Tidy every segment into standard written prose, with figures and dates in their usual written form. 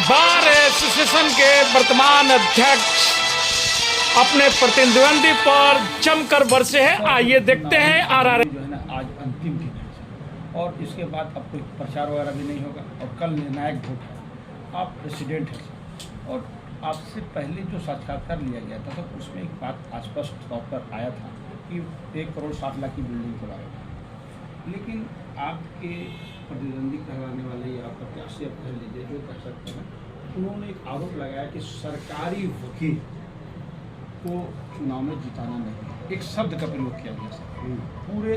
Bar association के वर्तमान अध्यक्ष अपने प्रतिद्वंदी पर जमकर बरसे हैं। आइए देखते हैं आरआर जो है ना आज अंतिम दिन है और इसके बाद अब कोई प्रचार वगैरह भी नहीं होगा और कल निर्णायक वोट है। आप प्रेसिडेंट हैं और आपसे पहले जो साक्षात्कार लिया गया था तो उसमें एक बात स्पष्ट तौर पर आया था कि 1 करोड़ 60 लाख की बिल्डिंग के बारे में, लेकिन आपके प्रतिद्वंदी कहलाने वाले या प्रत्याशी आप कह लीजिए जो कह सकते हैं, उन्होंने एक आरोप लगाया कि सरकारी वकील को चुनाव में जिताना नहीं। एक शब्द का प्रयोग किया गया सर पूरे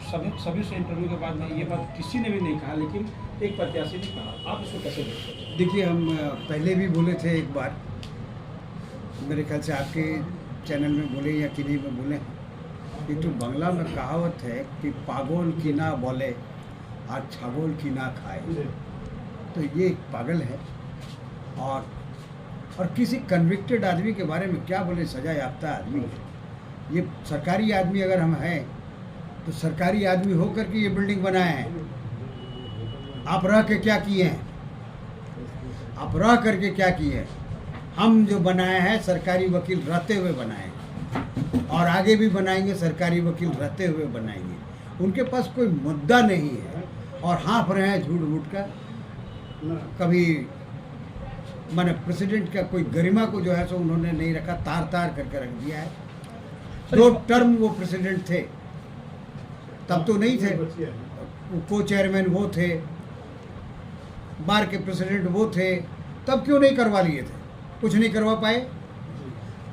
सभी से इंटरव्यू के बाद में ये बात किसी ने भी नहीं कहा, लेकिन एक प्रत्याशी ने कहा। आप इसको कैसे देखते हैं? देखिए, हम पहले भी बोले थे एक बार, मेरे ख्याल से आपके चैनल में बोले या किन्हीं में बोले, ये तो बांग्ला में कहावत है कि पागल की ना बोले और छागोल की ना खाए। तो ये एक पागल है और किसी कन्विक्टेड आदमी के बारे में क्या बोले, सजा याफ्ता आदमी है। ये सरकारी आदमी अगर हम हैं तो सरकारी आदमी होकर के ये बिल्डिंग बनाए हैं। आप रह के क्या किए हैं? आप रह करके क्या किए हैं? हम जो बनाए हैं सरकारी वकील रहते हुए बनाए हैं और आगे भी बनाएंगे, सरकारी वकील रहते हुए बनाएंगे। उनके पास कोई मुद्दा नहीं है और हाँफ रहे हैं झूठ मूठ का। कभी माने प्रेसिडेंट का कोई गरिमा को जो है सो उन्होंने नहीं रखा, तार तार करके रख दिया है। 2 टर्म वो प्रेसिडेंट थे, तब तो नहीं थे। को चेयरमैन वो थे, बार के प्रेसिडेंट वो थे, तब क्यों नहीं करवा लिए थे? कुछ नहीं करवा पाए।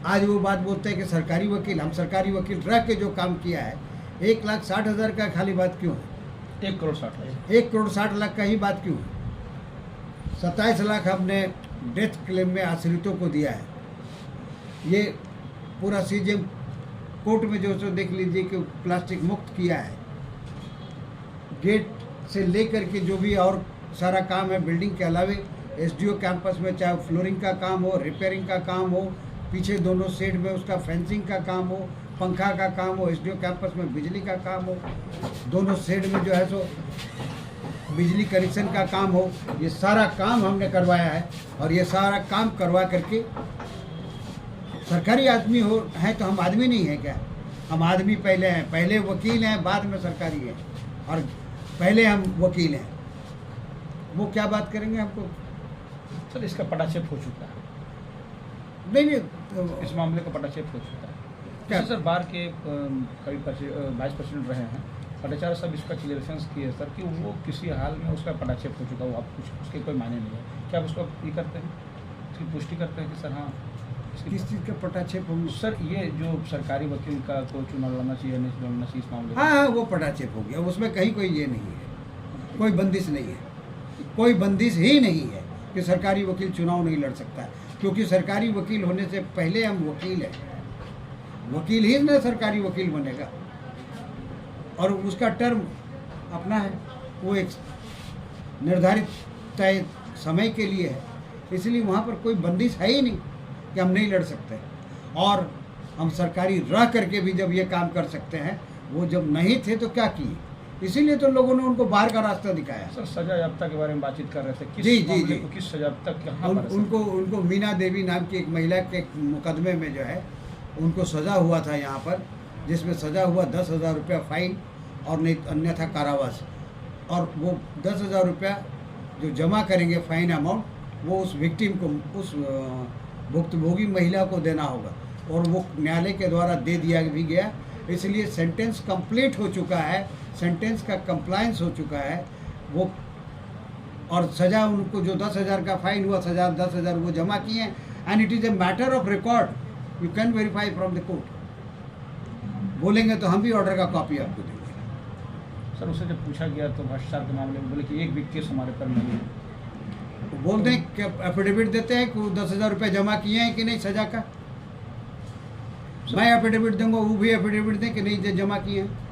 आज वो बात बोलते हैं कि सरकारी वकील, हम सरकारी वकील रह के जो काम किया है, 1,60,000 का खाली बात क्यों है? 1 करोड़ 60 लाख 1 करोड़ 60 लाख का ही बात क्यों है? 27 लाख हमने डेथ क्लेम में आश्रितों को दिया है। ये पूरा सीजीएम कोर्ट में जो सो देख लीजिए कि प्लास्टिक मुक्त किया है। गेट से लेकर के जो भी और सारा काम है बिल्डिंग के अलावे, एसडीओ कैंपस में चाहे फ्लोरिंग का काम हो, रिपेयरिंग का काम हो, पीछे दोनों साइड में उसका फेंसिंग का काम हो, पंखा का काम हो, एसडीओ कैंपस में बिजली का काम हो, दोनों साइड में जो है सो बिजली कनेक्शन का काम हो, ये सारा काम हमने करवाया है। और ये सारा काम करवा करके सरकारी आदमी हो हैं तो हम आदमी नहीं हैं क्या? हम आदमी पहले हैं, पहले वकील हैं, बाद में सरकारी हैं, और पहले हम वकील हैं। वो क्या बात करेंगे हमको? सर इसका पटाक्षेप हो चुका है, नहीं इस मामले का पटाक्षेप हो चुका है। क्या? सर बार के कभी वाइस प्रेसिडेंट रहे हैं भट्टाचार्य साहब, इसका क्लियरेशन किए सर कि वो किसी हाल में उसका पटाक्षेप हो चुका, वो आप कुछ उसके कोई मायने नहीं है। क्या आप उसको ये करते हैं, उसकी पुष्टि करते हैं कि सर हाँ किस चीज़ का पटाक्षेप हम? सर ये जो सरकारी वकील का को चुनाव लड़ना चाहिए नहीं लड़ना चाहिए इस मामले में? हाँ, वो पटाक्षेप हो गया, उसमें कहीं कोई ये नहीं है, कोई बंदिश नहीं है, कोई बंदिश ही नहीं है कि सरकारी वकील चुनाव नहीं लड़ सकता है। क्योंकि सरकारी वकील होने से पहले हम वकील हैं, वकील ही ना सरकारी वकील बनेगा, और उसका टर्म अपना है, वो एक निर्धारित तय समय के लिए है। इसलिए वहाँ पर कोई बंदिश है ही नहीं कि हम नहीं लड़ सकते। और हम सरकारी रह करके भी जब ये काम कर सकते हैं, वो जब नहीं थे तो क्या किए? इसीलिए तो लोगों ने उनको बाहर का रास्ता दिखाया। सर सजा याफ्ता के बारे में बातचीत कर रहे थे, किस जी, मामले जी। को, किस सजा तक कहाँ पर है सर? उनको मीना देवी नाम की एक महिला के मुकदमे में जो है उनको सज़ा हुआ था यहाँ पर, जिसमें सज़ा हुआ 10,000 रुपया फाइन और नहीं अन्यथा कारावास। और वो 10,000 रुपया जो जमा करेंगे फाइन अमाउंट, वो उस विक्टिम को, उस भुक्तभोगी महिला को देना होगा, और वो न्यायालय के द्वारा दे दिया भी गया। इसलिए सेंटेंस कंप्लीट हो चुका है, सेंटेंस का कंप्लायंस हो चुका है वो, और सज़ा उनको जो 10,000 का फाइन हुआ, सज़ा 10,000 वो जमा किए हैं। And it is a matter of record, you can verify from the court. बोलेंगे तो हम भी ऑर्डर का कॉपी आपको देंगे। सर उससे जब पूछा गया तो भ्रष्टाचार के मामले में बोले कि एक भी केस हमारे पर नहीं है। बोलते हैं कि एफिडेविट देते हैं कि 10,000 रुपये जमा किए हैं कि नहीं सजा का। मैं एफिडेविट दूंगा, वो भी एफिडेविट दें कि नहीं जमा किए हैं।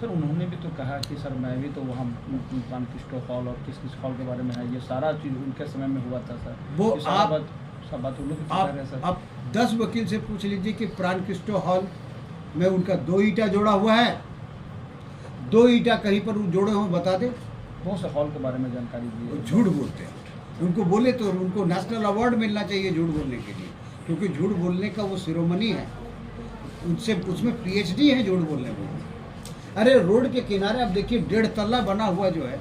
सर उन्होंने भी तो कहा कि सर मैं भी तो वहाँ प्राणकृष्ण हॉल और किस किस हॉल के बारे में है, ये सारा चीज़ उनके समय में हुआ था सर। वो सब बात उन लोग कह रहे हैं सर। आप 10 वकील से पूछ लीजिए कि प्राणकृष्ण हॉल में उनका 2 ईंटा जोड़ा हुआ है, 2 ईंटा कहीं पर जोड़े हों बता दे। बहुत से हॉल के बारे में जानकारी दी है। झूठ बोलते हैं। उनको बोले तो उनको नेशनल अवार्ड मिलना चाहिए झूठ बोलने के लिए, क्योंकि झूठ बोलने का वो शिरोमणि है, उनसे उसमें पीएचडी है झूठ बोलने को। अरे रोड के किनारे आप देखिए 1.5 तल्ला बना हुआ जो है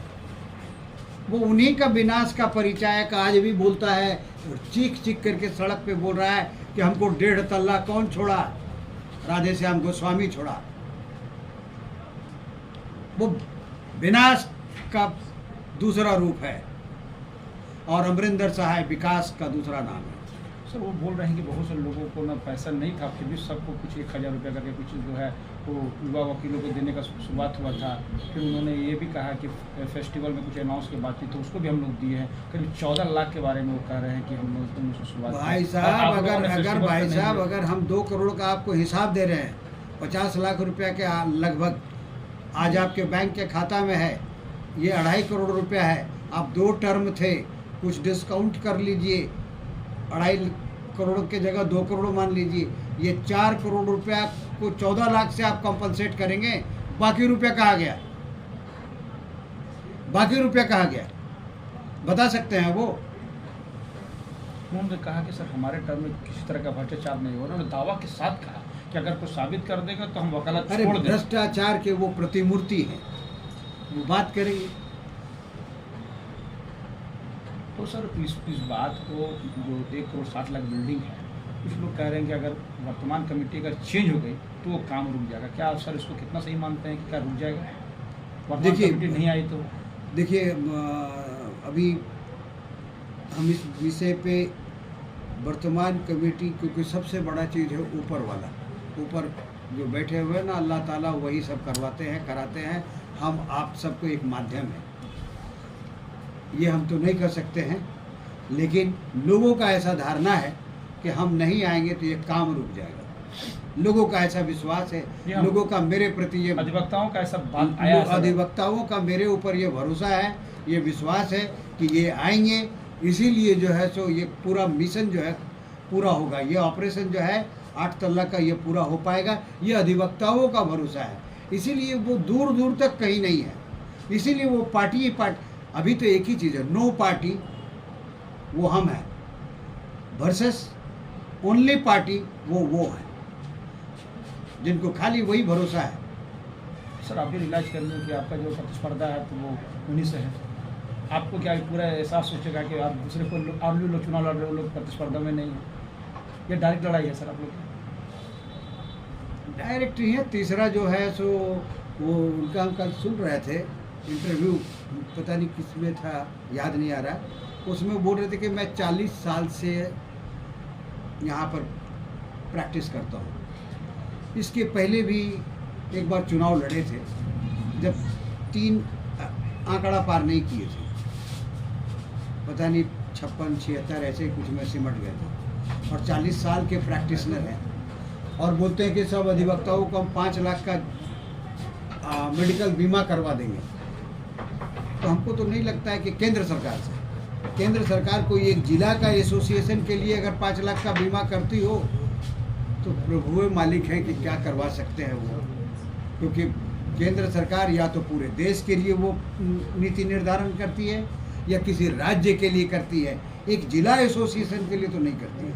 वो उन्हीं का विनाश का परिचायक आज भी बोलता है, और चीख चीख करके सड़क पे बोल रहा है कि हमको 1.5 तल्ला कौन छोड़ा, राधेश्याम गोस्वामी छोड़ा। वो विनाश का दूसरा रूप है और अमरिंदर सहाय विकास का दूसरा नाम है। सर वो बोल रहे हैं कि बहुत से लोगों को ना पैसा नहीं था, फिर भी सबको कुछ 1000 रुपया करके कुछ जो है वो युवा वकीलों को देने का शुरुआत हुआ था। फिर उन्होंने ये भी कहा कि फेस्टिवल में कुछ अनाउंस की बात थी तो उसको भी हम लोग दिए हैं। करीब 14 लाख के बारे में वो कह रहे हैं कि हम लोग उनसे शुरुआत भाई साहब अगर हम 2 करोड़ का आपको हिसाब दे रहे हैं, 50 लाख रुपया के लगभग आज आपके बैंक के खाता में है, ये 2.5 करोड़ रुपया है। आप 2 टर्म थे, कुछ डिस्काउंट कर लीजिए, 2.5 करोड़ के जगह 2 करोड़ मान लीजिए, ये 4 करोड़ रुपया को 14 लाख से आप कंपनसेट करेंगे। बाकी रुपया कहाँ गया? बाकी रुपया कहाँ गया बता सकते हैं वो? उन्होंने कहा कि सर हमारे टर्म में किसी तरह का भ्रष्टाचार नहीं हो। उन्होंने दावा के साथ कहा कि अगर कोई साबित कर देगा तो हम वकालत अरे छोड़ देंगे। भ्रष्टाचार के वो प्रतिमूर्ति हैं, वो बात करेंगे। तो सर इस बात को जो 1 करोड़ 60 लाख बिल्डिंग है, कुछ लोग कह रहे हैं कि अगर वर्तमान कमेटी अगर चेंज हो गई तो वो काम रुक जाएगा। क्या आप सर इसको कितना सही मानते हैं कि क्या रुक जाएगा वर्तमान कमेटी नहीं आई तो? देखिए अभी हम इस विषय पे वर्तमान कमेटी, क्योंकि सबसे बड़ा चीज़ है ऊपर वाला, ऊपर जो बैठे हुए हैं ना अल्लाह ताला, वही सब करवाते हैं कराते हैं। हम आप सबको एक माध्यम है, ये हम तो नहीं कर सकते हैं, लेकिन लोगों का ऐसा धारणा है कि हम नहीं आएंगे तो ये काम रुक जाएगा। लोगों का ऐसा विश्वास है, लोगों का मेरे प्रति ये अधिवक्ताओं का ऐसा बात आया है, अधिवक्ताओं का मेरे ऊपर ये भरोसा है, ये विश्वास है कि ये आएंगे, इसीलिए जो है सो ये पूरा मिशन जो है पूरा होगा। ये ऑपरेशन जो है 8 तल्ला का ये पूरा हो पाएगा, ये अधिवक्ताओं का भरोसा है। इसीलिए वो दूर दूर तक कहीं नहीं है, इसीलिए वो पार्टी अभी तो एक ही चीज़ है, नो पार्टी वो हम हैं, वर्सेस ओनली पार्टी वो है, जिनको खाली वही भरोसा है। सर आप भी रिलाइज कर लें कि आपका जो प्रतिस्पर्धा है तो वो उन्हीं से है। आपको क्या पूरा एहसास सोचेगा कि आप दूसरे को आप लोग चुनाव लड़ रहे हो, लोग प्रतिस्पर्धा में नहीं है? ये डायरेक्ट लड़ाई है सर आप लोग की? डायरेक्ट ही है। तीसरा जो है सो वो उनका हम कल सुन रहे थे इंटरव्यू, पता नहीं किस में था, याद नहीं आ रहा, उसमें बोल रहे थे कि मैं 40 साल से यहाँ पर प्रैक्टिस करता हूँ। इसके पहले भी एक बार चुनाव लड़े थे जब 3 आंकड़ा पार नहीं किए थे, पता नहीं 56-76 ऐसे कुछ में सिमट गए थे, और 40 साल के प्रैक्टिशनर हैं और बोलते हैं कि सब अधिवक्ताओं को हम 5 लाख का मेडिकल बीमा करवा देंगे। तो हमको तो नहीं लगता है कि केंद्र सरकार कोई एक जिला का एसोसिएशन के लिए अगर 5 लाख का बीमा करती हो तो प्रभु मालिक हैं कि क्या करवा सकते हैं वो, क्योंकि केंद्र सरकार या तो पूरे देश के लिए वो नीति निर्धारण करती है या किसी राज्य के लिए करती है, एक जिला एसोसिएशन के लिए तो नहीं करती है।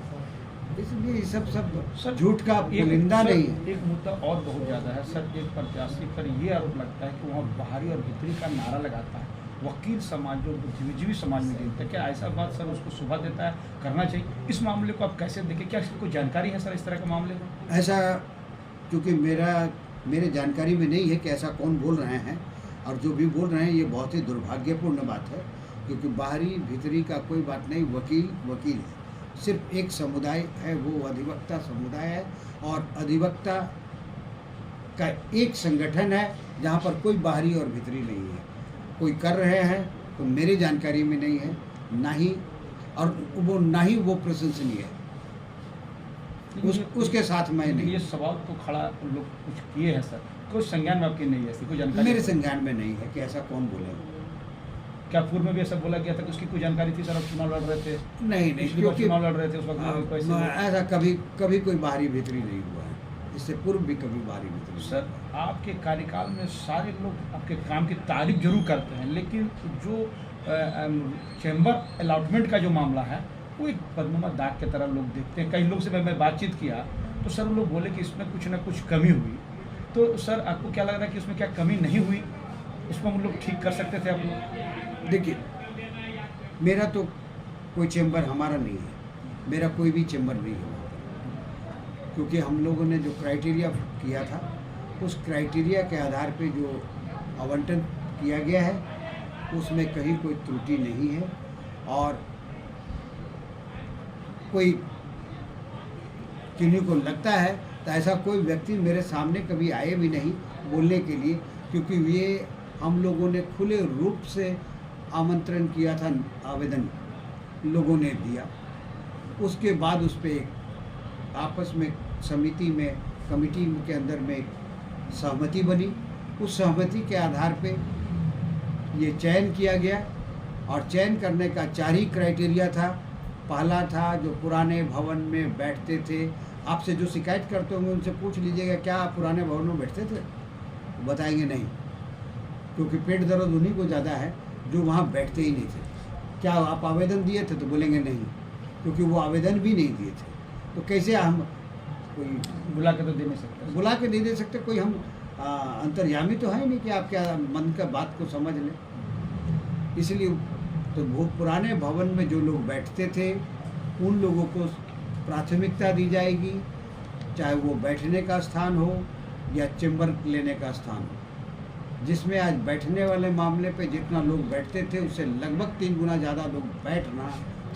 इसलिए ये सब झूठ का पुलिंदा नहीं है। एक मुद्दा और बहुत ज़्यादा है सर, एक प्रत्याशी पर ये आरोप लगता है कि वहाँ बाहरी और भीतरी का नारा लगाता है, वकील समाज जो बुद्धिजीवी समाज में गिनता है। क्या ऐसा बात सर उसको शोभा देता है, करना चाहिए? इस मामले को आप कैसे देखें? क्या इसकी कोई जानकारी है सर इस तरह के मामले में? ऐसा क्योंकि मेरे जानकारी में नहीं है कि ऐसा कौन बोल रहे हैं, और जो भी बोल रहे हैं ये बहुत ही दुर्भाग्यपूर्ण बात है, क्योंकि बाहरी भीतरी का कोई बात नहीं। वकील है, सिर्फ एक समुदाय है, वो अधिवक्ता समुदाय है, और अधिवक्ता का एक संगठन है जहाँ पर कोई बाहरी और भीतरी नहीं है। कोई कर रहे हैं तो मेरी जानकारी में नहीं है, ना ही वो प्रशंसनीय है, उसके साथ मैं नहीं। ये सवाल तो खड़ा लोग कुछ किए हैं सर, कोई संज्ञान में आपकी नहीं है, ऐसी कोई जानकारी? मेरे संज्ञान में नहीं है कि ऐसा कौन बोले। क्या पूर्व में भी ऐसा बोला गया था कि उसकी कोई जानकारी थी सर? आप चुनाव लड़ रहे थे? नहीं, क्योंकि चुनाव लड़ रहे थे उस वक्त ऐसा कभी कोई बाहरी भीतरी नहीं हुआ है, इससे पूर्व भी कभी बाहरी भीतरी। सर आपके कार्यकाल में सारे लोग आपके काम की तारीफ जरूर करते हैं, लेकिन जो चैम्बर अलॉटमेंट का जो मामला है वो एक बदनुमा दाग की तरह लोग देखते हैं। कई लोग से मैं बातचीत किया तो सर लोग बोले कि इसमें कुछ ना कुछ कमी हुई। तो सर आपको क्या लग रहा है कि उसमें क्या कमी नहीं हुई, उसको हम लोग ठीक कर सकते थे आप लोग? देखिए, मेरा तो कोई चैम्बर हमारा नहीं है, मेरा कोई भी चैम्बर नहीं है, क्योंकि हम लोगों ने जो क्राइटेरिया किया था उस क्राइटेरिया के आधार पे जो आवंटन किया गया है उसमें कहीं कोई त्रुटि नहीं है। और कोई किन्हीं को लगता है तो ऐसा कोई व्यक्ति मेरे सामने कभी आए भी नहीं बोलने के लिए, क्योंकि ये हम लोगों ने खुले रूप से आमंत्रण किया था, आवेदन लोगों ने दिया। उसके बाद उस पर आपस में समिति में, कमेटी के अंदर में सहमति बनी। उस सहमति के आधार पे ये चयन किया गया और चयन करने का 4 ही क्राइटेरिया था। पहला था जो पुराने भवन में बैठते थे। आपसे जो शिकायत करते होंगे उनसे पूछ लीजिएगा क्या आप पुराने भवन में बैठते थे, बताएंगे नहीं, क्योंकि पेट दर्द उन्हीं को ज़्यादा है जो वहाँ बैठते ही नहीं थे। क्या आप आवेदन दिए थे, तो बोलेंगे नहीं, क्योंकि वो आवेदन भी नहीं दिए थे। तो कैसे हम कोई बुला के तो दे नहीं सकते, बुला के नहीं दे सकते? कोई हम अंतर्यामी तो है नहीं कि आप क्या मन का बात को समझ लें। इसलिए तो बहुत पुराने भवन में जो लोग बैठते थे उन लोगों को प्राथमिकता दी जाएगी, चाहे वो बैठने का स्थान हो या चैम्बर लेने का स्थान हो। जिसमें आज बैठने वाले मामले पे जितना लोग बैठते थे उससे लगभग 3 गुना ज़्यादा लोग बैठना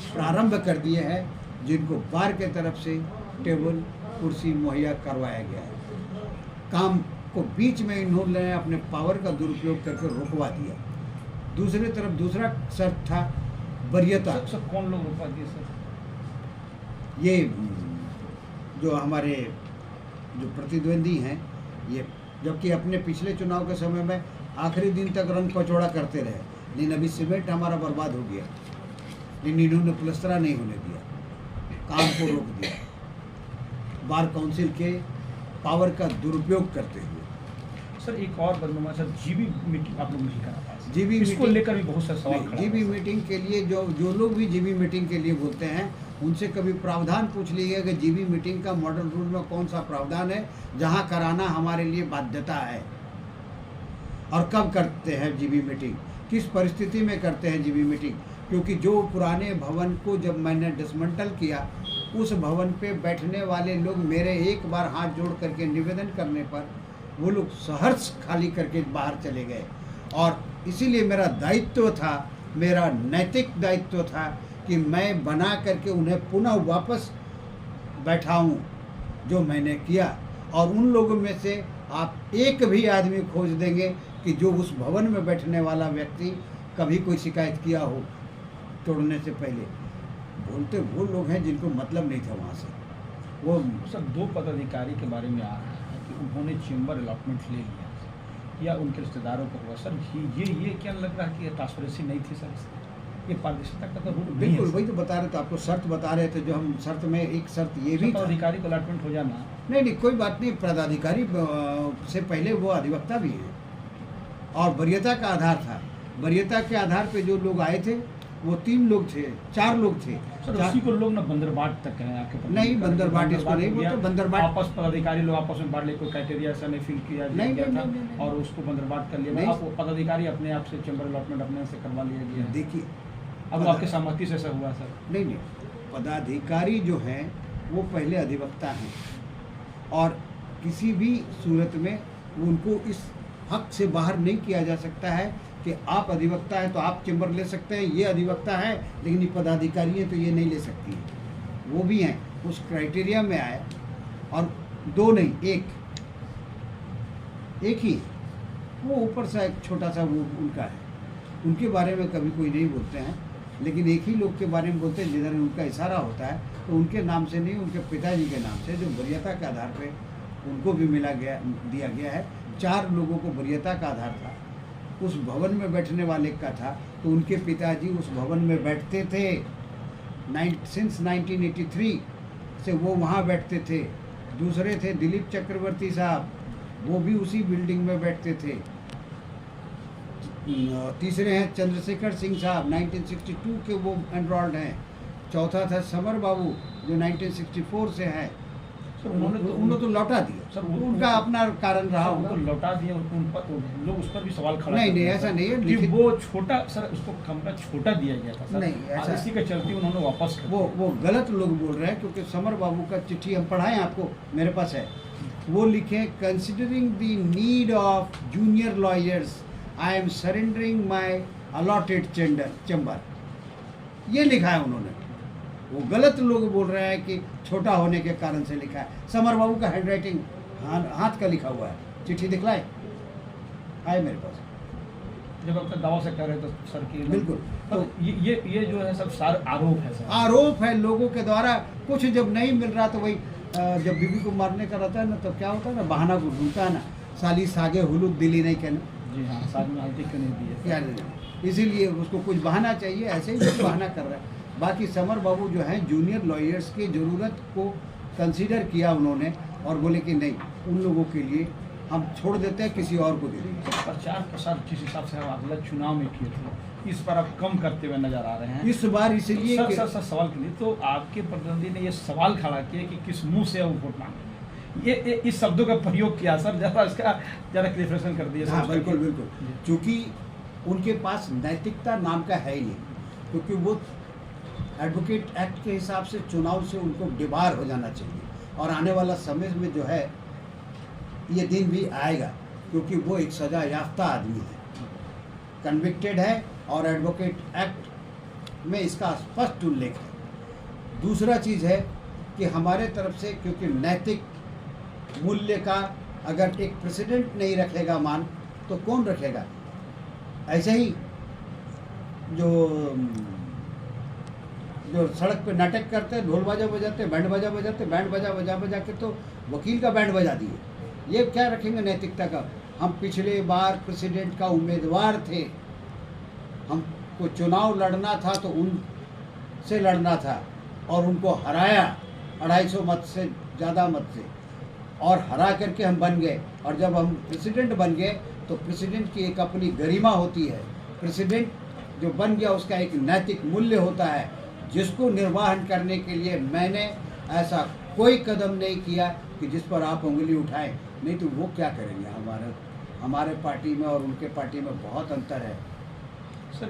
प्रारंभ कर दिए हैं, जिनको बार के तरफ से टेबल कुर्सी मुहैया करवाया गया है। काम को बीच में इन्होंने अपने पावर का दुरुपयोग करके रोकवा दिया। दूसरी तरफ दूसरा शर्त था वरीयता। सर कौन लोग रोकवा दिए सर? ये जो हमारे जो प्रतिद्वंदी हैं, ये जबकि अपने पिछले चुनाव के समय में आखिरी दिन तक रंग पचौड़ा करते रहे, लेकिन अभी सीमेंट हमारा बर्बाद हो गया, लेकिन इन्होंने प्लस्तरा नहीं होने दिया, काम को रोक दिया बार काउंसिल के पावर का दुरुपयोग करते हुए। सर एक और बदनुमा सर, जीबी मीटिंग आप लोग नहीं करा पाए। जीबी इसको मीटिंग लेकर भी बहुत सारे सवाल खड़े जीबी हैं। मीटिंग के लिए जो लोग भी जीबी मीटिंग के लिए बोलते हैं उनसे कभी प्रावधान पूछ लीजिएगा कि जीबी मीटिंग का मॉडल रूल में कौन सा प्रावधान है जहां कराना हमारे लिए बाध्यता है, और कब करते हैं जीबी मीटिंग, किस परिस्थिति में करते हैं जीबी मीटिंग। क्योंकि जो पुराने भवन को जब मैंने डिसमेंटल किया, उस भवन पे बैठने वाले लोग मेरे एक बार हाथ जोड़ करके निवेदन करने पर वो लोग सहर्ष खाली करके बाहर चले गए। और इसीलिए मेरा दायित्व था, मेरा नैतिक दायित्व था कि मैं बना करके उन्हें पुनः वापस बैठाऊं, जो मैंने किया। और उन लोगों में से आप एक भी आदमी खोज देंगे कि जो उस भवन में बैठने वाला व्यक्ति कभी कोई शिकायत किया हो तोड़ने से पहले। बोलते वो लोग हैं जिनको मतलब नहीं था वहाँ से। वो सर 2 पदाधिकारी के बारे में आ रहा है कि उन्होंने चेम्बर अलॉटमेंट ले लिया या उनके रिश्तेदारों को हुआ। सर ये क्या लग रहा है कि ट्रांसपेरेंसी नहीं थी सर, ये पारदर्शिता का तो रूल नहीं है। बिल्कुल वही तो बता रहे थे आपको, शर्त बता रहे थे। जो हम शर्त में एक शर्त ये भी था, पदाधिकारी को अलॉटमेंट हो जाना। नहीं कोई बात नहीं, पदाधिकारी से पहले वो अधिवक्ता भी हैं और वरीयता का आधार था। वरीयता के आधार पे जो लोग आए थे वो 3 लोग थे, 4 लोग थे। सर उसी को लोग ना बंदरबाट तक हैं आपके पता नहीं, बंदरबाट इसको नहीं बोलते। बंदरबाट आपस पदाधिकारी लोग आपस में बांट ले, कोई क्राइटेरिया ऐसा नहीं फिल किया नहीं, गया था नहीं। और उसको बंदरबाट कर लिया। नहीं। आप पदाधिकारी अपने आप से चैम्बर अलॉटमेंट अपने से करवा लिया गया है। देखिए, अब आपके सहमति से ऐसा हुआ सर? नहीं, पदाधिकारी जो हैं वो पहले अधिवक्ता हैं और किसी भी सूरत में उनको इस हक से बाहर नहीं किया जा सकता है कि आप अधिवक्ता हैं तो आप चैम्बर ले सकते हैं, ये अधिवक्ता है लेकिन ये पदाधिकारी हैं तो ये नहीं ले सकती है। वो भी हैं, उस क्राइटेरिया में आए। और 2 नहीं, एक ही, वो ऊपर सा एक छोटा सा वो उनका है, उनके बारे में कभी कोई नहीं बोलते हैं, लेकिन एक ही लोग के बारे में बोलते हैं जिधर उनका इशारा होता है तो उनके नाम से नहीं, उनके पिताजी के नाम से, जो वरीयता के आधार पे उनको भी दिया गया है। 4 लोगों को वरीयता का आधार था, उस भवन में बैठने वाले का था, तो उनके पिताजी उस भवन में बैठते थे। सिंस 1983 से वो वहाँ बैठते थे। दूसरे थे दिलीप चक्रवर्ती साहब, वो भी उसी बिल्डिंग में बैठते थे। तीसरे हैं चंद्रशेखर सिंह साहब 1962 के, वो एनरोल्ड हैं। चौथा था समर बाबू जो 1964 से हैं। सर उन्होंने तो लौटा दिया सर, उनका अपना कारण रहा सर, होगा। उनको लौटा दिया, उन पर लोग उस पर भी सवाल खड़ा नहीं, करते हैं, ऐसा सर, नहीं है, कि लिखित- वो छोटा, सर उसको कमरा छोटा दिया गया था सर। नहीं, ऐसा- इसी के चलते उन्होंने वापस कर दिया। वो गलत लोग बोल रहे हैं, क्योंकि समर बाबू का चिट्ठी हम पढ़ाएं आपको, मेरे पास है। वो लिखे, considering the need of junior lawyers I am surrendering my allotted chamber, ये लिखा है उन्होंने। वो गलत लोग बोल रहे हैं कि छोटा होने के कारण से लिखा है। समर बाबू का हैंडराइटिंग हाथ का लिखा हुआ है, चिट्ठी दिखलाए, आए मेरे पास। जब अपने दावा से कह रहे तो सर की बिल्कुल। तो ये जो है सब सारे आरोप है सर। आरोप है लोगों के द्वारा। कुछ जब नहीं मिल रहा तो वही जब बीबी को मारने का रहता है ना, तो क्या होता है ना, बहाना को ढूंढता है ना, साली सागे हुलूक दिली नहीं कहना, जी हाँ, साथ में हल्दी क्यों नहीं दी है? क्या नहीं, इसीलिए उसको कुछ बहाना चाहिए, ऐसे ही कुछ बहाना कर रहा है। बाकी समर बाबू जो हैं जूनियर लॉयर्स की ज़रूरत को कंसीडर किया उन्होंने, और बोले कि नहीं, उन लोगों के लिए हम छोड़ देते हैं, किसी और को दे देंगे। प्रचार प्रसार जिस हिसाब से हम अगला चुनाव में किए थे, इस बार आप कम करते हुए नजर आ रहे हैं। इस बार इसलिए सर, कि- सर सर सवाल के लिए तो आपके प्रतिनिधि ने ये सवाल खड़ा किया कि किस मुंह से वो वोट मांगे, ये इस शब्दों का प्रयोग किया सर, जरा इसका जरा क्लियरेशन कर दिया। हाँ बिल्कुल बिल्कुल, क्योंकि उनके पास नैतिकता नाम का है ही नहीं, क्योंकि वो एडवोकेट एक्ट के हिसाब से चुनाव से उनको डिबार हो जाना चाहिए, और आने वाला समय में जो है ये दिन भी आएगा, क्योंकि वो एक सजा याफ्ता आदमी है, कन्विक्टेड है, और एडवोकेट एक्ट में इसका स्पष्ट उल्लेख है। दूसरा चीज़ है कि हमारे तरफ से, क्योंकि नैतिक मूल्य का अगर एक प्रेसिडेंट नहीं रखेगा मान, तो कौन रखेगा? ऐसे ही जो सड़क पे नाटक करते हैं, ढोल बाजा बजाते, बैंड बाजा बजाते, बैंड बाजा बजा के तो वकील का बैंड बजा दिए, ये क्या रखेंगे नैतिकता का? हम पिछले बार प्रेसिडेंट का उम्मीदवार थे, हमको चुनाव लड़ना था तो उनसे लड़ना था, और उनको हराया 250 मत से ज़्यादा मत से, और हरा करके हम बन गए। और जब हम प्रेसिडेंट बन गए तो प्रेसिडेंट की एक अपनी गरिमा होती है, प्रेसिडेंट जो बन गया उसका एक नैतिक मूल्य होता है, जिसको निर्वाहन करने के लिए मैंने ऐसा कोई कदम नहीं किया कि जिस पर आप उंगली उठाएं, नहीं तो वो क्या करेंगे? हमारे पार्टी में और उनके पार्टी में बहुत अंतर है। सर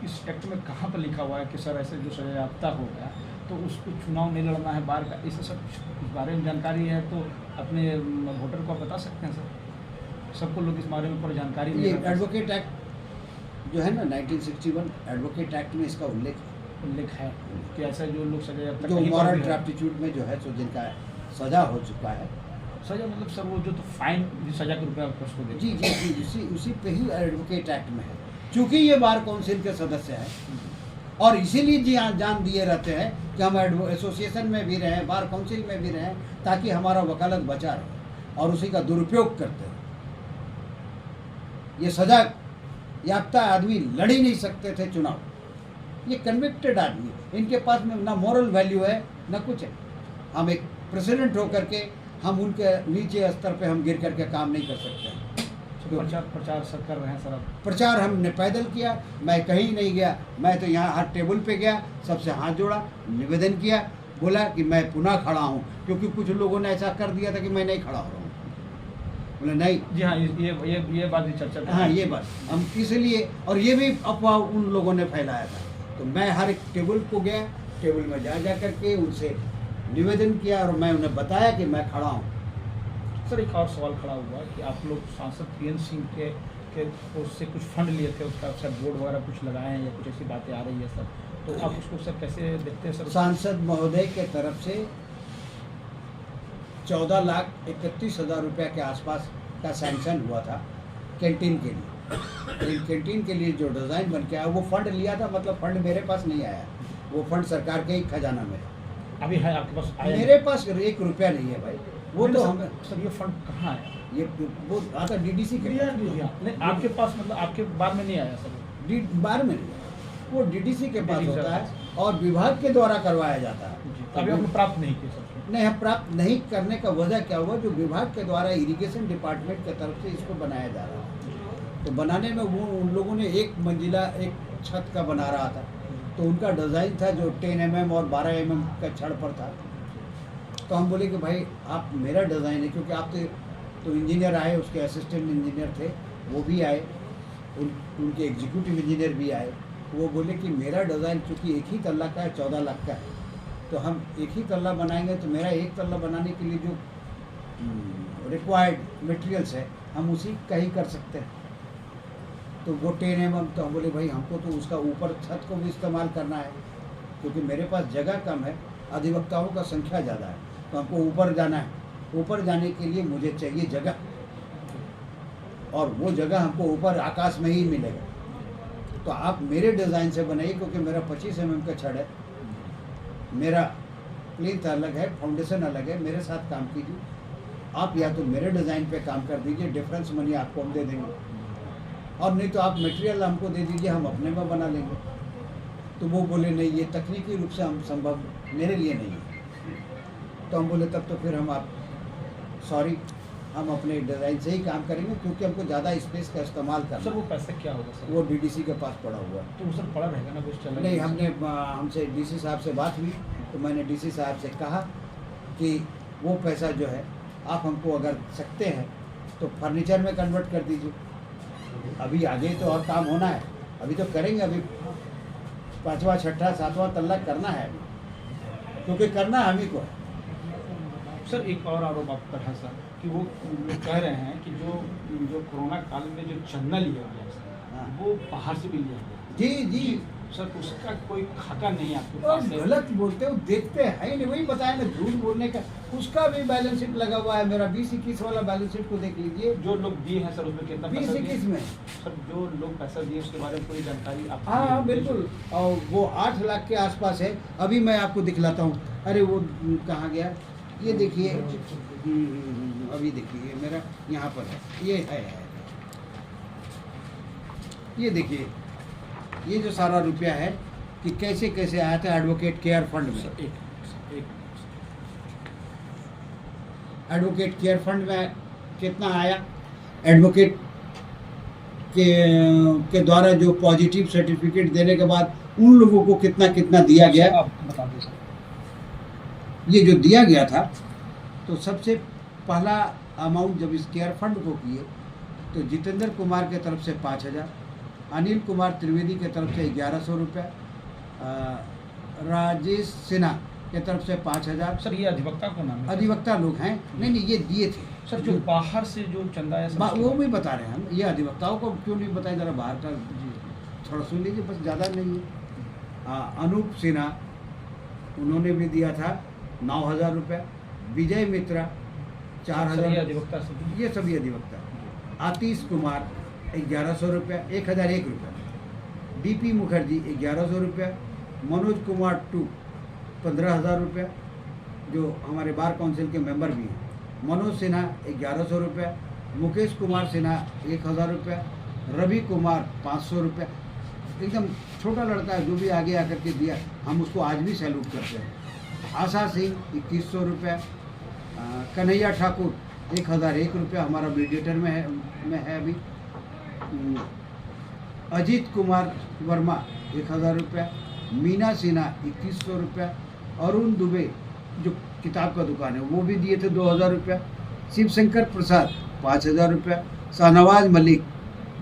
इस एक्ट में कहाँ पर लिखा हुआ है कि सर ऐसे जो सजा याफ्ता हो गया तो उसको चुनाव नहीं लड़ना है बार का? इसे सब इस बारे में जानकारी है तो अपने वोटर को आप बता सकते हैं सर? सबको लोग इस बारे में पूरी जानकारी नहीं ये रखते। एडवोकेट एक्ट जो है ना 1961 एडवोकेट एक्ट में इसका उल्लेख है कि ऐसा जो लोग सजा याफ्ता जो कहीं पर मॉरल भी है। ट्रैप्टिट्यूड में जो है, सो जिनका सजा हो चुका है। सजा मतलब सर वो जो तो फाइन सजा के रुपये आप उसको देते जी जी जी, उसी पे ही एडवोकेट एक्ट में है, क्योंकि ये बार काउंसिल के सदस्य हैं, और इसीलिए जी जान दिए रहते हैं कि हम एसोसिएशन में भी रहें, बार काउंसिल में भी रहें, ताकि हमारा वकालत बचा रहे, और उसी का दुरुपयोग करते हैं। ये सजा याफ्ता आदमी लड़ ही नहीं सकते थे चुनाव, ये कन्विक्टेड आदमी, इनके पास में ना मॉरल वैल्यू है ना कुछ है। हम एक प्रेसिडेंट होकर के हम उनके नीचे स्तर पे हम गिर करके काम नहीं कर सकते। तो प्रचार सर कर रहे हैं सर आप? प्रचार हमने पैदल किया, मैं कहीं नहीं गया, मैं तो यहाँ हर टेबल पे गया, सबसे हाथ जोड़ा, निवेदन किया, बोला कि मैं पुनः खड़ा हूँ, क्योंकि कुछ लोगों ने ऐसा कर दिया था कि मैं नहीं खड़ा हो रहा हूँ। बोले नहीं, जी हाँ, ये बात भी चर्चा हाँ ये बात हम इसलिए, और ये भी अफवाह उन लोगों ने फैलाया था, तो मैं हर एक टेबल को गया, टेबल में जा करके उनसे निवेदन किया, और मैं उन्हें बताया कि मैं खड़ा हूँ। सर एक और सवाल खड़ा हुआ कि आप लोग सांसद पीएन सिंह के उससे कुछ फंड लिए थे, उसका सर बोर्ड वगैरह कुछ लगाए हैं या कुछ ऐसी बातें आ रही है सर, तो आप उसको सर कैसे देखते हैं सर? सांसद महोदय के तरफ से 14,31,000 रुपये के आसपास का सैंक्शन हुआ था कैंटीन के लिए। कैंटीन के लिए जो डिज़ाइन बन के आया वो फंड लिया था, मतलब फंड मेरे पास नहीं आया, वो फंड सरकार के ही खजाना में। अभी है आपके पास? आया मेरे पास 1 रुपया नहीं है भाई, वो तो हमें सर ये फंड कहाँ आया? ये वो आता डीडीसी के नहीं आपके पास, मतलब आपके बार में नहीं आया सर? बार में नहीं, वो डीडीसी के पास DDC होता है और विभाग के द्वारा करवाया जाता है। अभी आपने प्राप्त नहीं किया सर? नहीं, हम प्राप्त नहीं करने का वजह क्या हुआ, जो विभाग के द्वारा इरिगेशन डिपार्टमेंट की तरफ से इसको बनाया जा रहा है, तो बनाने में वो उन लोगों ने एक मंजिला एक छत का बना रहा था, तो उनका डिज़ाइन था जो 10 mm और 12 mm का छड़ पर था। तो हम बोले कि भाई आप मेरा डिज़ाइन है, क्योंकि आप तो इंजीनियर आए, उसके असिस्टेंट इंजीनियर थे वो भी आए, उनके एग्जीक्यूटिव इंजीनियर भी आए। वो बोले कि मेरा डिज़ाइन चूँकि एक ही तल्ला का है, 14 लाख का है, तो हम एक ही तल्ला बनाएंगे, तो मेरा एक तल्ला बनाने के लिए जो रिक्वायर्ड मटेरियल्स है हम उसी का ही कर सकते हैं। तो वो 10 mm, तो हम बोले भाई हमको तो उसका ऊपर छत को भी इस्तेमाल करना है, क्योंकि मेरे पास जगह कम है, अधिवक्ताओं का संख्या ज़्यादा है, तो हमको ऊपर जाना है। ऊपर जाने के लिए मुझे चाहिए जगह, और वो जगह हमको ऊपर आकाश में ही मिलेगा। तो आप मेरे डिज़ाइन से बनाइए, क्योंकि मेरा 25 mm का छड़ है, मेरा प्लिंथ अलग है, फाउंडेशन अलग है, मेरे साथ काम कीजिए। आप या तो मेरे डिज़ाइन पे काम कर दीजिए, डिफरेंस मनी आपको हम दे देंगे, और नहीं तो आप मटेरियल हमको दे दीजिए, हम अपने में बना लेंगे। तो वो बोले नहीं, ये तकनीकी रूप से हम संभव मेरे लिए नहीं है। तो हम बोले तब तो फिर हम आप सॉरी, हम अपने डिज़ाइन से ही काम करेंगे, क्योंकि हमको ज़्यादा स्पेस का इस्तेमाल करना। सर वो पैसा क्या होगा सर? वो डीडीसी के पास पड़ा हुआ है। तो वो सर पड़ा रहेगा ना कुछ चला? नहीं, हमसे डीसी साहब से बात हुई, तो मैंने डीसी साहब से कहा कि वो पैसा जो है आप हमको अगर सकते हैं तो फर्नीचर में कन्वर्ट कर दीजिए। अभी आगे तो और काम होना है, अभी तो करेंगे, अभी 5वां 6वां 7वां तल्ला करना है, क्योंकि करना हम ही को है। सर एक और आरोप आपका था सर कि वो लोग कह रहे हैं कि जो कोरोना काल में जो चंदा लिया गया सर, हाँ। वो बाहर से भी लिया गया। जी जी, सर उसका कोई खाता नहीं आपके और पास है? गलत बोलते हो, देखते हैं ही नहीं, वही बताया ना, झूठ बोलने का। उसका भी बैलेंस शीट लगा हुआ है, मेरा 20-21 वाला बैलेंस शीट को देख लीजिए। जो लोग दिए हैं सर उसमें कितना पैसा दिए? 20-21 में, सर जो लोग पैसा दिए उसके बारे में कोई जानकारी आप? हाँ बिल्कुल, और वो 8 लाख के आसपास है। अभी मैं आपको दिखलाता हूँ। अरे वो कहाँ गया, ये देखिए, अभी देखिए मेरा यहाँ पर है, ये है। ये देखिए, ये जो सारा रुपया है कि कैसे कैसे आया था एडवोकेट केयर फंड में। एक एडवोकेट केयर फंड में कितना आया, एडवोकेट के द्वारा जो पॉजिटिव सर्टिफिकेट देने के बाद उन लोगों को कितना कितना दिया गया, आप बता दें सर। ये जो दिया गया था, तो सबसे पहला अमाउंट जब इस केयर फंड को किए तो जितेंद्र कुमार के तरफ से 5,000, अनिल कुमार त्रिवेदी के तरफ से 1100 रुपये, राजेश सिन्हा के तरफ से 5,000। सर ये अधिवक्ता को नाम है? अधिवक्ता लोग हैं, नहीं ये दिए थे सर जो बाहर से जो चंदा है सर वो भी बता रहे हैं हम। ये अधिवक्ताओं को क्यों नहीं बताया, जरा बाहर का थोड़ा सुन लीजिए, बस ज़्यादा नहीं है। अनूप सिन्हा, उन्होंने भी दिया था 9,000 रुपये। विजय मित्रा 4,000। अधिवक्ता से ये सभी अधिवक्ता। आतिश कुमार 1,100 रुपये, 1,001 रुपये। डीपी मुखर्जी 1,100 रुपये। मनोज कुमार 2 15,000 रुपये, जो हमारे बार काउंसिल के मेंबर भी हैं। मनोज सिन्हा 1,100 रुपये। मुकेश कुमार सिन्हा 1,000 रुपये। रवि कुमार 500 रुपये। एकदम छोटा लड़का है, जो भी आगे आकर के दिया हम उसको आज भी सैल्यूट करते हैं। आशा सिंह 2,100 रुपये। कन्हैया ठाकुर 1,001 रुपये, हमारा मीडिएटर में है अभी। अजीत कुमार वर्मा 1,000 रुपये। मीना सिन्हा 2,100 रुपये। अरुण दुबे जो किताब का दुकान है वो भी दिए थे 2,000 रुपये। शिवशंकर प्रसाद 5,000 रुपये। शाहनवाज मलिक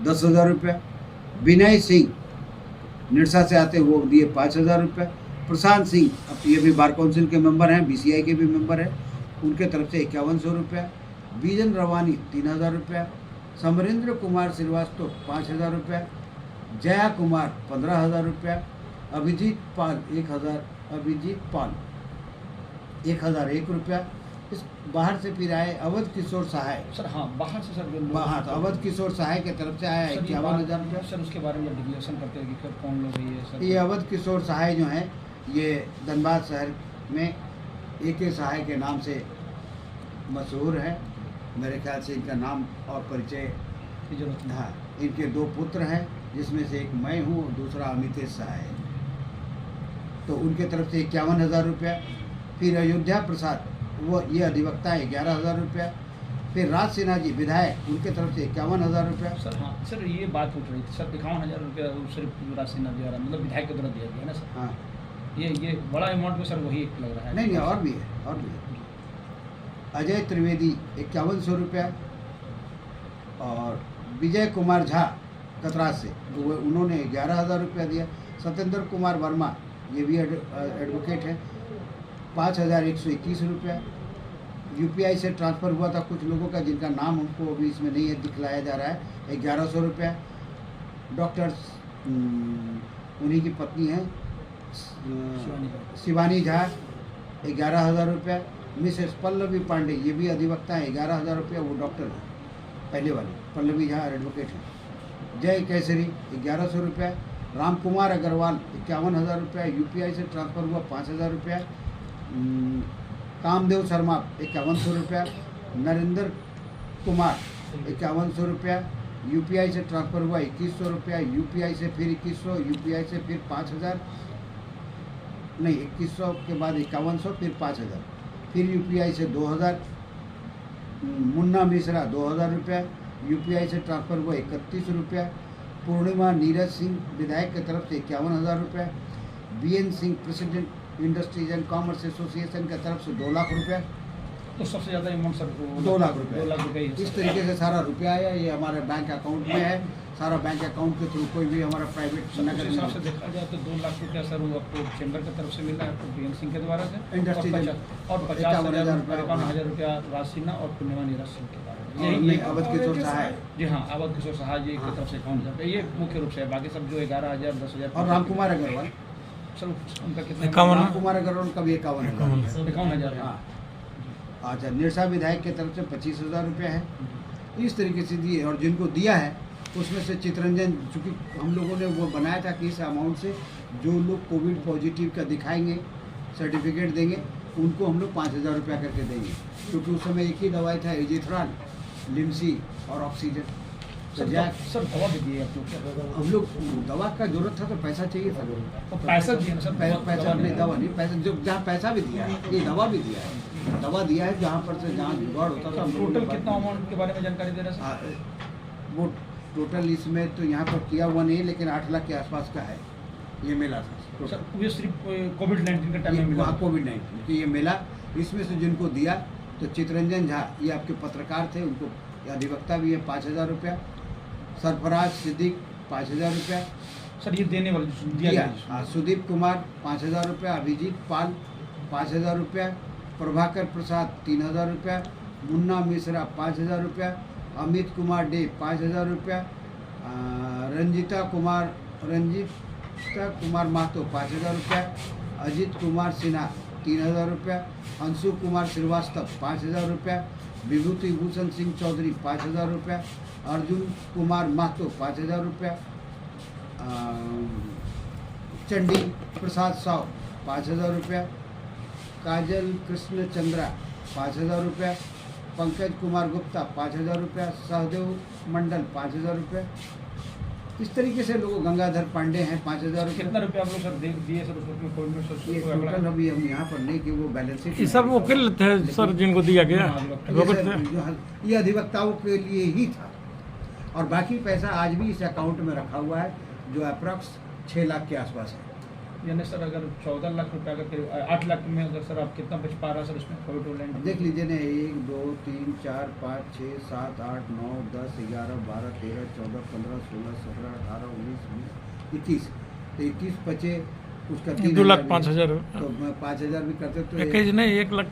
10,000 रुपये। विनय सिंह निरसा से आते वो दिए 5,000 रुपये। प्रशांत सिंह, अब ये भी बार काउंसिल के मेंबर हैं, BCI के भी मेंबर हैं, उनके तरफ से 5100 रुपये। बीजन रवानी 3,000 रुपये। समरेंद्र कुमार श्रीवास्तव 5,000 रुपये। जया कुमार 15,000 रुपये। अभिजीत पाल 1,000। अभिजीत पाल 1,001 रुपया। इस बाहर से फिर आए अवध किशोर सहाय। सर हाँ, बाहर से सर जो हाँ, तो अवध किशोर सहाय के तरफ से आया 51,000 रुपया। सर उसके बारे में डिक्लेरेशन करते हैं कि कौन लोग है ये सर? ये अवध किशोर सहाय जो हैं, ये धनबाद शहर में AK सहाय के नाम से मशहूर है। मेरे ख्याल से इनका नाम और परिचय की जरूरत नहीं। हाँ, इनके 2 पुत्र हैं, जिसमें से एक मैं हूँ और दूसरा अमितेश सहाय है। तो उनके तरफ से 51,000 रुपया। फिर अयोध्या प्रसाद, वो ये अधिवक्ता है, 11,000 रुपया। फिर राज सिन्हा जी विधायक, उनके तरफ से 51,000 रुपया। सर हाँ सर, ये बात उठ रही थी सर, 51,000 रुपया सिर्फ राज सिन्हा द्वारा मतलब विधायक के द्वारा दिया गया ना सर। हाँ ये बड़ा अमाउंट में सर वही एक लग रहा है। नहीं, और भी है, और भी है। अजय त्रिवेदी 5100 रुपया, और विजय कुमार झा कतराज से तो वो उन्होंने 11,000 रुपया दिया। सत्येंद्र कुमार वर्मा, ये भी एडवोकेट है, 5,121 रुपया। यूपीआई से ट्रांसफ़र हुआ था कुछ लोगों का जिनका नाम हमको अभी इसमें नहीं है दिखलाया जा रहा है, 1100 रुपया। डॉक्टर उन्हीं की पत्नी है शिवानी झा, 11,000 रुपया। मिसेस पल्लवी पांडे, ये भी अधिवक्ता है, 11,000 रुपया, वो डॉक्टर है पहले वाले, पल्लवी झा एडवोकेट है। जय केसरी 1100 रुपया। राम कुमार अग्रवाल 51,000 रुपया, यूपीआई से ट्रांसफ़र हुआ 5,000 रुपया। कामदेव शर्मा 5100 रुपया। नरेंद्र कुमार 5100 रुपया, यूपीआई से ट्रांसफ़र हुआ 2100 रुपया। यूपीआई से फिर 2100, यूपीआई से फिर 5,000, नहीं 2100 के बाद 5100, फिर 5,000, फिर यूपीआई से 2,000। मुन्ना मिश्रा 2,000 रुपया, यूपीआई से ट्रांसफ़र हुआ 31 रुपया। पूर्णिमा नीरज सिंह विधायक की तरफ से 51,000 रुपया। B N Singh president industries and commerce association की तरफ से 2 लाख रुपया। तो सबसे ज़्यादा अमाउंट सर 2 लाख रुपया। 2 लाख रुपये इस तरीके से सारा रुपया आया, ये हमारे बैंक अकाउंट में है। सारा बैंक अकाउंट के थ्रू कोई भी हमारा प्राइवेट सर उस हिसाब से देखा जाए तो 2 लाख रुपया सर वो आपको चैम्बर की तरफ से मिला है, आपको बीएन सिंह के द्वारा से, इंडस्ट्री और 50,000 रुपया 51,000 रुपया राज सिन्हा और पूर्णिमा नीरज सिंह के द्वारा। यही अवध किशोर सहाय, जी हाँ, अवध किशोर सहाय जी की तरफ से अकाउंट जाता है, ये मुख्य रूप से है। बाकी सब जो 11,000 10,000 और राम कुमार अग्रवाल, सर उनका कितना? राम कुमार अग्रवाल का भी 51,000। 51,000 है। हाँ अच्छा। निरसा विधायक की तरफ से 25,000 रुपया है। इस तरीके से दिए, और जिनको दिया है उसमें से चितरंजन, चूँकि हम लोगों ने वो बनाया था कि इस अमाउंट से जो लोग कोविड पॉजिटिव का दिखाएंगे, सर्टिफिकेट देंगे, उनको हम लोग 5,000 रुपया करके देंगे, क्योंकि उस समय एक ही दवाई था, एजिथ्राल, लिम्सी और ऑक्सीजन। तो सर दवा भी दिए आप लोग? हम लोग दवा का जरूरत था तो पैसा चाहिए था, तो पैसा दिए ना सर? पैसा नहीं, दवा नहीं, पैसा जो जहाँ पैसा भी दिया है, ये दवा भी दिया है, दवा दिया है जहाँ पर से जहाँ जुगाड़ होता था। टोटल कितना अमाउंट के बारे में जानकारी दे रहे हैं सर? वो टोटल इसमें तो यहाँ पर किया हुआ नहीं, लेकिन 8 लाख के आसपास का है ये मेला था। सर ये सिर्फ कोविड-19 के टाइम में मिला? कोविड-19 कि ये मेला, इसमें से जिनको दिया तो चितरंजन झा, ये आपके पत्रकार थे, उनको अधिवक्ता भी है, 5,000 रुपया। सरफराज सिद्दीक 5,000 रुपया। सर ये देने वाले दिया। हाँ, सुदीप कुमार 5,000 रुपया। अभिजीत पाल 5,000 रुपया। प्रभाकर प्रसाद 3,000 रुपया। मुन्ना मिश्रा 5,000 रुपया। अमित कुमार डे 5,000 रुपया। रंजिता कुमार महतो 5,000 रुपया। अजित कुमार सिन्हा 3,000 रुपया। अंशु कुमार श्रीवास्तव 5,000 रुपया। विभूति भूषण सिंह चौधरी 5,000 रुपया। अर्जुन कुमार महतो 5,000 रुपया। चंडी प्रसाद साव 5,000 रुपया। काजल कृष्ण चंद्रा 5,000 रुपया। पंकज कुमार गुप्ता 5,000 रुपया। सहदेव मंडल 5,000 रुपया। इस तरीके से लोग, गंगाधर पांडे हैं 5,000 रुपया। कितना रुपया आप लोग सर दिए सर उसमें कोविड में सर? ये टोटल अभी हम यहाँ पर नहीं कि वो बैलेंस शीट, ये सब वकील थे सर जिनको दिया गया, ये अधिवक्ताओं के लिए ही था, और बाकी पैसा आज भी इस अकाउंट में रखा हुआ है, जो अप्रॉक्स 6 लाख के आसपास है। यानी सर अगर 14 लाख रुपया अगर 8 लाख में अगर सर आप कितना बच पा रहा सर इसमें कोविड? देख लीजिए ना, 1 2 3 4 5 6 7 8 9 10 11 12 13 14 15 16 17 18 19 20 21, तो 21 बचे, उसका 2,05,000 तो 5,000 भी करते तो पैकेज नहीं, 1 लाख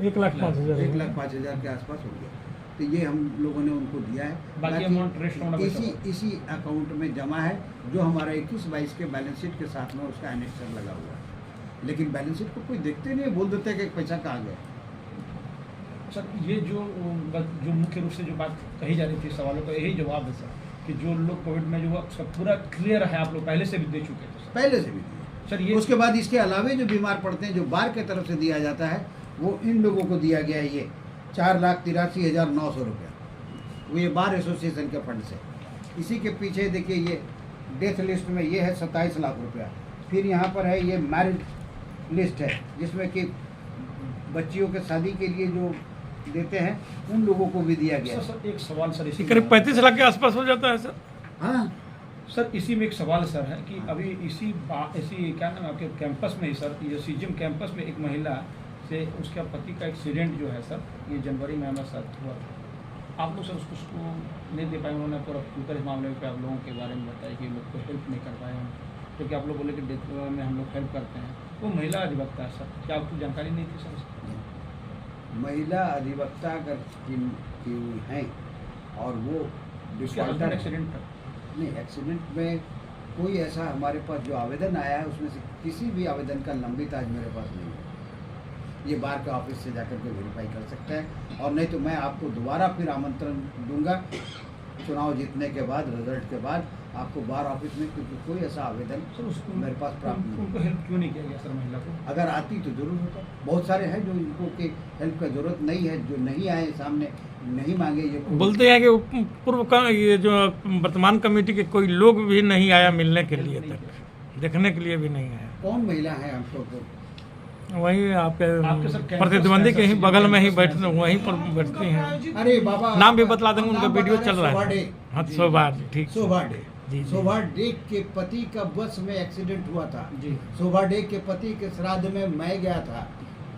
1,05,000 के आसपास हो गया। तो ये हम लोगों ने उनको दिया है, बाकी अमाउंट रेस्ट होना इसी अकाउंट में जमा है, जो हमारा 21-22 के बैलेंस शीट के साथ में उसका एनेक्सर लगा हुआ है। लेकिन बैलेंस शीट को कोई देखते नहीं, बोल देते हैं कि पैसा कहाँ गया। सर ये जो मुख्य रूप से जो बात कही जा रही थी सवालों का यही जवाब है सर, कि जो लोग कोविड में जो उसका पूरा क्लियर है, आप लोग पहले से भी दे चुके थे? पहले से भी दिए सर। ये उसके बाद इसके अलावे जो बीमार पड़ते हैं, जो बार के तरफ से दिया जाता है, वो इन लोगों को दिया गया है। ये 4,83,900 रुपया, वो ये बार एसोसिएशन के फंड से। इसी के पीछे देखिए, ये डेथ लिस्ट में ये है 27 लाख रुपया। फिर यहाँ पर है ये मैरिड लिस्ट है, जिसमें कि बच्चियों के शादी के लिए जो देते हैं उन लोगों को भी दिया गया है। सर एक सवाल सर इसी करीब 35 लाख के आसपास हो जाता है सर। हाँ, सर इसी में एक सवाल सर है कि अभी इसी क्या नाम है आपके कैंपस में ही सर, ये सीजीएम कैंपस में एक महिला से उसके पति का एक्सीडेंट जो है सर, ये जनवरी में हमारे साथ हुआ था। आप लोग सर उसको नहीं दे पाए, उन्होंने पूरा खुलकर इस मामले पे आप लोगों के बारे में बताया कि लोग को हेल्प नहीं कर पाए हैं, क्योंकि आप लोग बोले कि डेथ में हम लोग हेल्प करते हैं। वो महिला अधिवक्ता है सर, क्या आपको जानकारी नहीं थी सर? महिला अधिवक्ता अगर की हुई हैं और वो उसके हस्बैंड एक्सीडेंट था। नहीं, एक्सीडेंट में कोई ऐसा हमारे पास जो आवेदन आया है उसमें से किसी भी आवेदन का लंबित आज मेरे पास नहीं है। ये बार के ऑफिस से जाकर के वेरीफाई कर सकते हैं, और नहीं तो मैं आपको दोबारा फिर आमंत्रण दूंगा चुनाव जीतने के बाद, रिजल्ट के बाद आपको बार ऑफिस में, क्योंकि कोई ऐसा आवेदन सर उसको मेरे पास प्राप्त नहीं। उनको हेल्प क्यों नहीं किया गया सर महिला को? अगर आती तो जरूर होता। बहुत सारे हैं जो इनको के हेल्प का जरूरत नहीं है, जो नहीं आए सामने, नहीं मांगे। ये बोलते हैं कि पूर्व का ये जो वर्तमान कमेटी के कोई लोग भी नहीं आया मिलने के लिए, तक देखने के लिए भी नहीं आया। कौन महिला है हमको तो वही आपके सर आपके कैंपस प्रतिद्वंदी के ही कैंपस बगल में ही कैंपस बैठ वहीं पर बैठती हैं। अरे बाबा, नाम भी बतला देंगे, उनका नाम वीडियो बता चल रहे हैं, रहा है। हाँ, शोभा, ठीक। शोभा डे। जी, जी। शोभा डे के पति का बस में एक्सीडेंट हुआ था। जी। शोभा डे के पति के श्राद्ध में मैं गया था,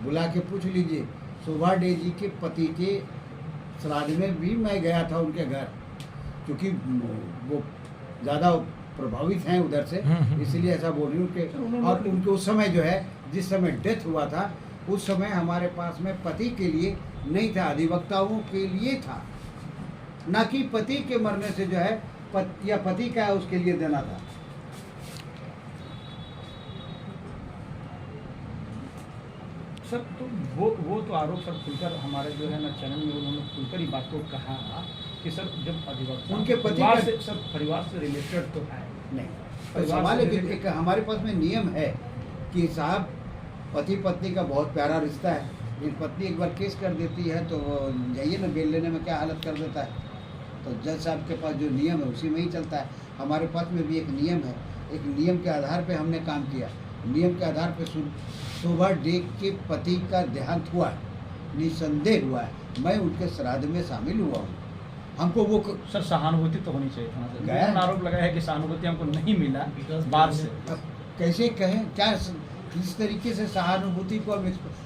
बुला के पूछ लीजिए। शोभा डे जी के पति के श्राद्ध में भी मैं गया था उनके घर, क्योंकि वो ज़्यादा प्रभावित हैं उधर से, इसलिए ऐसा बोल रही हूँ कि। और उनके उस समय जो है, जिस समय डेथ हुआ था, उस समय हमारे पास में पति के लिए नहीं था, अधिवक्ताओं के लिए था, ना कि पति के मरने से जो है या पति का है उसके लिए देना था। सर तो वो तो आरोप सर खुलकर हमारे जो है ना चैनल में उन्होंने खुलकर ही बात को कहा कि सर जब अधिवक्ता उनके पति परिवार का- से सर परिवार से रिलेटेड तो है नहीं, परिवार सवाल है से कि related- एक हमारे पास में नियम है कि साहब पति पत्नी का बहुत प्यारा रिश्ता है, लेकिन पत्नी एक बार केस कर देती है तो वो जाइए ना बेल लेने में क्या हालत कर देता है। तो जज साहब के पास जो नियम है उसी में ही चलता है। हमारे पास में भी एक नियम है, एक नियम के आधार पे हमने काम किया। नियम के आधार पे शोभा डे के पति का देहांत हुआ है, निसंदेह हुआ है, मैं उनके श्राद्ध में शामिल हुआ हूँ। हमको वो सर सहानुभूति तो होनी चाहिए था ना सर। गया है। उन्होंने आरोप लगाया है कि सहानुभूति हमको नहीं मिला बाहर से। अब कैसे कहें, क्या किस तरीके से सहानुभूति को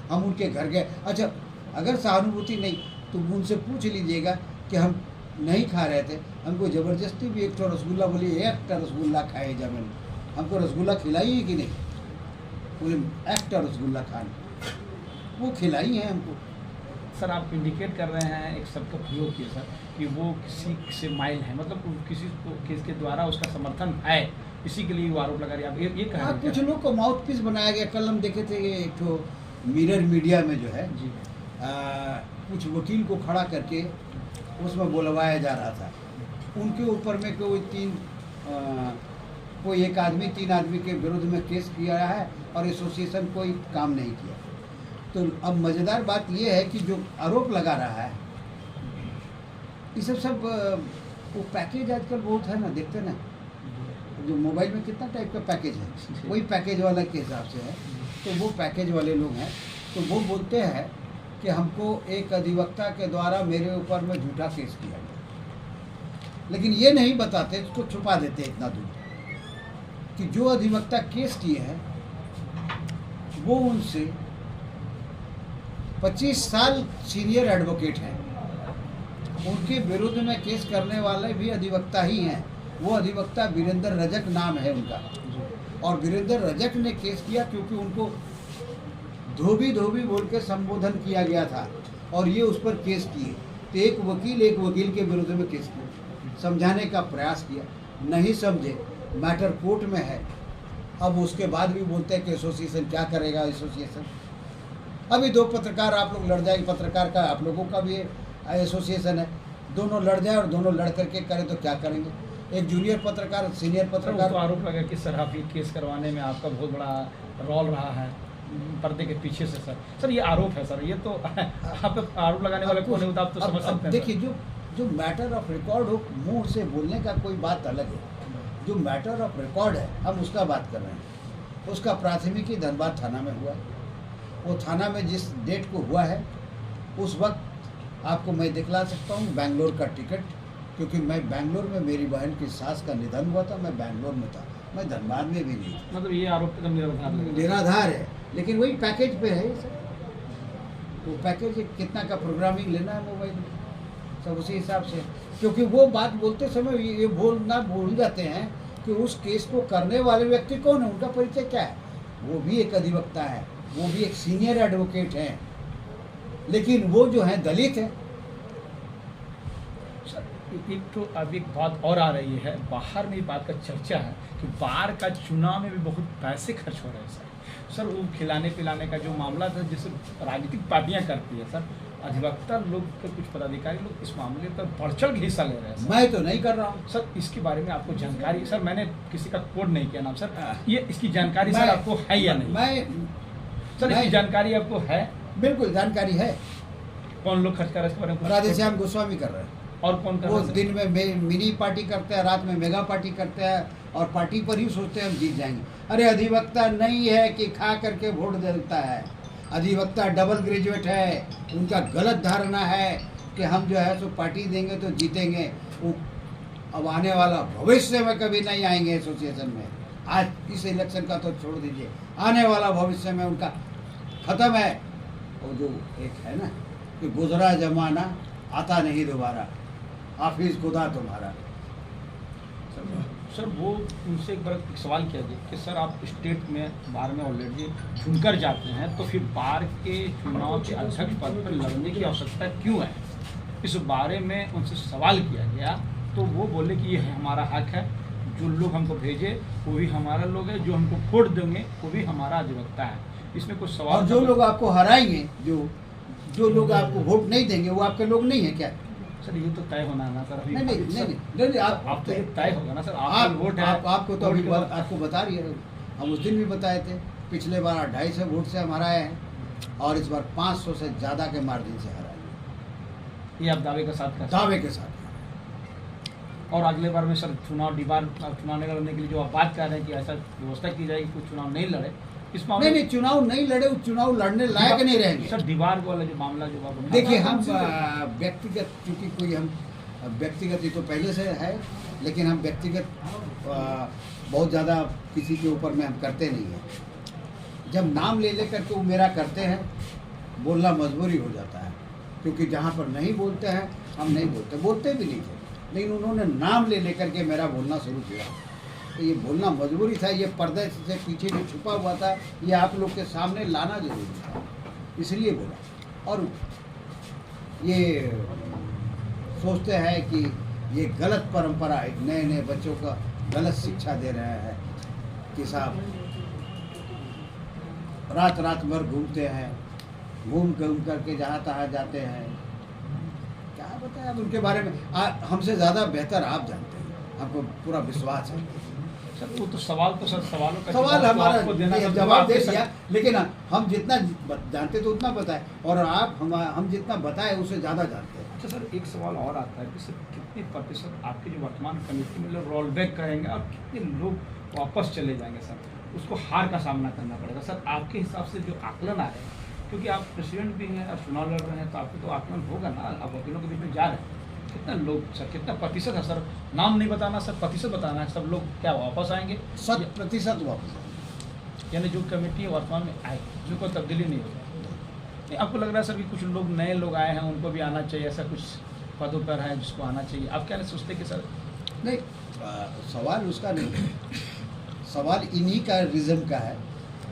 हम उनके घर गए। अच्छा, अगर सहानुभूति नहीं तो उनसे पूछ लीजिएगा कि हम नहीं खा रहे थे, हमको ज़बरदस्ती भी एक तो रसगुल्ला, बोली एक रसगुल्ला खाए जब मैंने, हमको रसगुल्ला खिलाई है कि नहीं, बोले एक रसगुल्ला खाने, वो खिलाई है हमको। सर आप इंडिकेट कर रहे हैं एक शब्द का प्रयोग किए सर कि वो किसी से माइल है, मतलब किसी को किसके द्वारा उसका समर्थन है, इसी के लिए वो आरोप लगा रही है। आप ये कह रहे हैं कुछ क्या? लोग को माउथ पीस बनाया गया। कल हम देखे थे एक तो मिरर मीडिया में जो है जी कुछ वकील को खड़ा करके उसमें बुलवाया जा रहा था। उनके ऊपर में कोई एक आदमी 3 आदमी के विरुद्ध में केस किया है और एसोसिएशन कोई काम नहीं किया। तो अब मज़ेदार बात यह है कि जो आरोप लगा रहा है, ये सब वो पैकेज आजकल बहुत है ना, देखते ना, जो मोबाइल में कितना टाइप का पैकेज है, वही पैकेज वाला के हिसाब से है। तो वो पैकेज वाले लोग हैं, तो वो बोलते हैं कि हमको एक अधिवक्ता के द्वारा मेरे ऊपर में झूठा केस किया गया, लेकिन ये नहीं बताते, इसको छुपा देते इतना दूर कि जो अधिवक्ता केस किए हैं वो उनसे 25 साल सीनियर एडवोकेट हैं, उनके विरुद्ध में केस करने वाले भी अधिवक्ता ही हैं। वो अधिवक्ता वीरेंद्र रजक नाम है उनका, और वीरेंद्र रजक ने केस किया क्योंकि उनको धोबी धोबी बोल के संबोधन किया गया था और ये उस पर केस किए। तो एक वकील के विरुद्ध में केस किया, समझाने का प्रयास किया, नहीं समझे, मैटर कोर्ट में है। अब उसके बाद भी बोलते हैं कि एसोसिएशन क्या करेगा। एसोसिएशन अभी 2 पत्रकार आप लोग लड़ जाएंगे, पत्रकार का आप लोगों का भी एसोसिएशन है, दोनों लड़ जाए और दोनों लड़ करके करें तो क्या करेंगे। एक जूनियर पत्रकार सीनियर पत्रकार तो आरोप लगा कि सर आप ये केस करवाने में आपका बहुत बड़ा रोल रहा है पर्दे के पीछे से। सर ये आरोप है सर, ये तो आप आरोप लगाने वाले कौन है आप तो समझ सकते हैं। देखिए, जो मैटर ऑफ रिकॉर्ड हो, मुंह से बोलने का कोई बात अलग है। जो मैटर ऑफ रिकॉर्ड है हम उसका बात कर रहे हैं। उसका प्राथमिकी धनबाद थाना में हुआ है। वो थाना में जिस डेट को हुआ है उस वक्त आपको मैं दिखला सकता हूँ बेंगलोर का टिकट, क्योंकि मैं बेंगलोर में मेरी बहन की सास का निधन हुआ था, मैं बेंगलोर में था, मैं धनबाद में भी नहीं था। मतलब ये आरोप एकदम निराधार लग रहा है। निराधार है, लेकिन वही पैकेज पे है सर। वो पैकेज कितना का प्रोग्रामिंग लेना है मोबाइल में, सब उसी हिसाब से। क्योंकि वो बात बोलते समय ये भूल जाते हैं कि उस केस को करने वाले व्यक्ति कौन है, उनका परिचय क्या है। वो भी एक अधिवक्ता है, वो भी एक सीनियर एडवोकेट है, लेकिन वो जो है दलित है। सर एक तो अब एक बात और आ रही है, बाहर में बात का चर्चा है कि बार का चुनाव में भी बहुत पैसे खर्च हो रहे हैं सर। वो खिलाने पिलाने का जो मामला था, जिसे राजनीतिक पार्टियां करती है सर, अधिवक्ता लोग के कुछ पदाधिकारी लोग इस मामले पर बढ़ चढ़ के हिस्सा ले रहे हैं सर। मैं तो नहीं कर रहा हूँ सर। इसके बारे में आपको जानकारी, सर मैंने किसी का कोड नहीं किया नाम सर, ये इसकी जानकारी सर आपको है या नहीं? सर इसकी जानकारी आपको है? बिल्कुल जानकारी है। कौन लोग खर्च कर रहे हैं इसके बारे में? राधेश्याम गोस्वामी कर रहे हैं। और कौन कर वो रहे हैं? दिन में मिनी पार्टी करते हैं, रात में मेगा पार्टी करते हैं, और पार्टी पर ही सोचते हैं हम जीत जाएंगे। अरे अधिवक्ता नहीं है कि खा करके वोट देता है, अधिवक्ता डबल ग्रेजुएट है। उनका गलत धारणा है कि हम जो है सो पार्टी देंगे तो जीतेंगे। वो अब आने वाला भविष्य में कभी नहीं आएंगे एसोसिएशन में। आज इस इलेक्शन का तो छोड़ दीजिए, आने वाला भविष्य में उनका खत्म है। वो जो एक है ना कि गुजरा जमाना आता नहीं दोबारा, हाफिज खुदा तुम्हारा। सर वो उनसे एक बार एक सवाल किया गया कि सर आप स्टेट में बार में ऑलरेडी चुनकर जाते हैं, तो फिर बार के चुनाव के अध्यक्ष पद पर लड़ने की आवश्यकता क्यों है? इस बारे में उनसे सवाल किया गया तो वो बोले कि ये हमारा हक है, जो लोग हमको भेजे वो भी हमारा लोग है, जो हमको वोट देंगे वो भी हमारा अधिवक्ता है। इसमें कुछ सवाल। और जो लोग आपको हराएंगे, जो लोग आपको वोट नहीं देंगे, वो आपके लोग नहीं है क्या? सर ये तो तय होना है ना सर। अभी नहीं, आप तो ये तय होगा ना सर। आप वोट है आपको तो अभी आपको बता रही है। हम उस दिन भी बताए थे, पिछले बार 250 वोट से हम हराए हैं, और इस बार 500 से ज़्यादा के मार्जिन से हराए हैं। ये आप दावे के साथ कर दावे के साथ। और अगले बार में सर चुनाव नहीं लड़ने के लिए जो आप बात कर रहे हैं कि ऐसा व्यवस्था की जाएगी कुछ चुनाव नहीं लड़े, इस मामले नहीं, चुनाव नहीं लड़े, चुनाव लड़ने लायक नहीं रहेंगे सर। दीवार वाला जो मामला जो आप देखिए, हम व्यक्तिगत, चूँकि कोई हम व्यक्तिगत ये तो पहले से है, लेकिन हम व्यक्तिगत बहुत ज़्यादा किसी के ऊपर में हम करते नहीं हैं। जब नाम ले लेकर के वो मेरा करते हैं, बोलना मजबूरी हो जाता है, क्योंकि जहाँ पर नहीं बोलते हैं हम नहीं बोलते भी नहीं थे, लेकिन उन्होंने नाम ले लेकर के मेरा बोलना शुरू किया, तो ये बोलना मजबूरी था। ये पर्दे से पीछे जो छुपा हुआ था, ये आप लोग के सामने लाना जरूरी था, इसलिए बोला। और ये सोचते हैं कि ये गलत परंपरा है, नए बच्चों का गलत शिक्षा दे रहे हैं कि साहब रात भर घूमते हैं, घूम करके जहाँ तहाँ जाते हैं। क्या बताएं अब उनके बारे में, हमसे ज़्यादा बेहतर आप जानते हैं, आपको पूरा विश्वास है। सर वो तो सवाल सवालों का सवाल हमारा जवाब दे दिया, दिया, लेकिन हम जितना जानते तो उतना बताएं, और आप हम जितना बताएं उससे ज़्यादा जानते हैं। अच्छा सर, एक सवाल और आता है कि सर कितने प्रतिशत आपकी जो वर्तमान कमेटी में लोग रोल बैक करेंगे और कितने लोग वापस चले जाएंगे सर? उसको हार का सामना करना पड़ेगा सर आपके हिसाब से जो आकलन आ रहे हैं, क्योंकि आप प्रेसिडेंट भी हैं और चुनाव लड़ रहे हैं, तो आपको तो आकलन होगा ना, आप वकीलों के बीच में जा रहे हैं। कितना लोग सर, कितना प्रतिशत है सर? नाम नहीं बताना सर, प्रतिशत बताना है। सब लोग क्या वापस आएंगे? 100% वापस, यानी जो कमेटी वर्तमान में आए जो कोई तब्दीली नहीं होगी। नहीं, आपको लग रहा है सर कि कुछ लोग नए लोग आए हैं, उनको भी आना चाहिए, ऐसा कुछ पदों पर है जिसको आना चाहिए? आप क्या नहीं सोचते कि सर? नहीं, सवाल उसका नहीं, सवाल इन्हीं का रिज़म का है।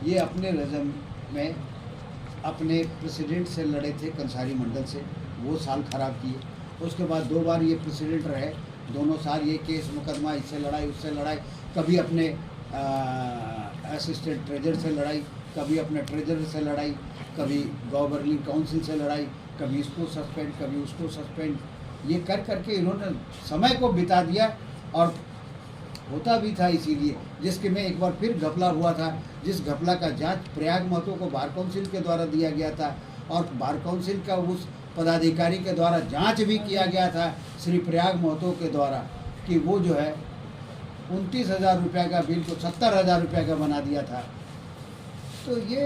ये अपने रिज़म में अपने प्रेसिडेंट से लड़े थे, कंसारी मंडल से, वो साल खराब किए। उसके बाद 2 बार ये प्रेसिडेंट रहे, दोनों साल ये केस मुकदमा, इससे लड़ाई उससे लड़ाई, कभी अपने असिस्टेंट ट्रेजर से लड़ाई, कभी अपने ट्रेजर से लड़ाई, कभी गवर्निंग काउंसिल से लड़ाई, कभी इसको सस्पेंड कभी उसको सस्पेंड। ये कर करके इन्होंने समय को बिता दिया, और होता भी था इसीलिए, जिसके में एक बार फिर घपला हुआ था, जिस घपला का जांच प्रयाग महतो को बार काउंसिल के द्वारा दिया गया था, और बार काउंसिल का उस पदाधिकारी के द्वारा जांच भी किया गया था श्री प्रयाग महतो के द्वारा, कि वो जो है 29,000 रुपये का बिल को 70,000 रुपये का बना दिया था। तो ये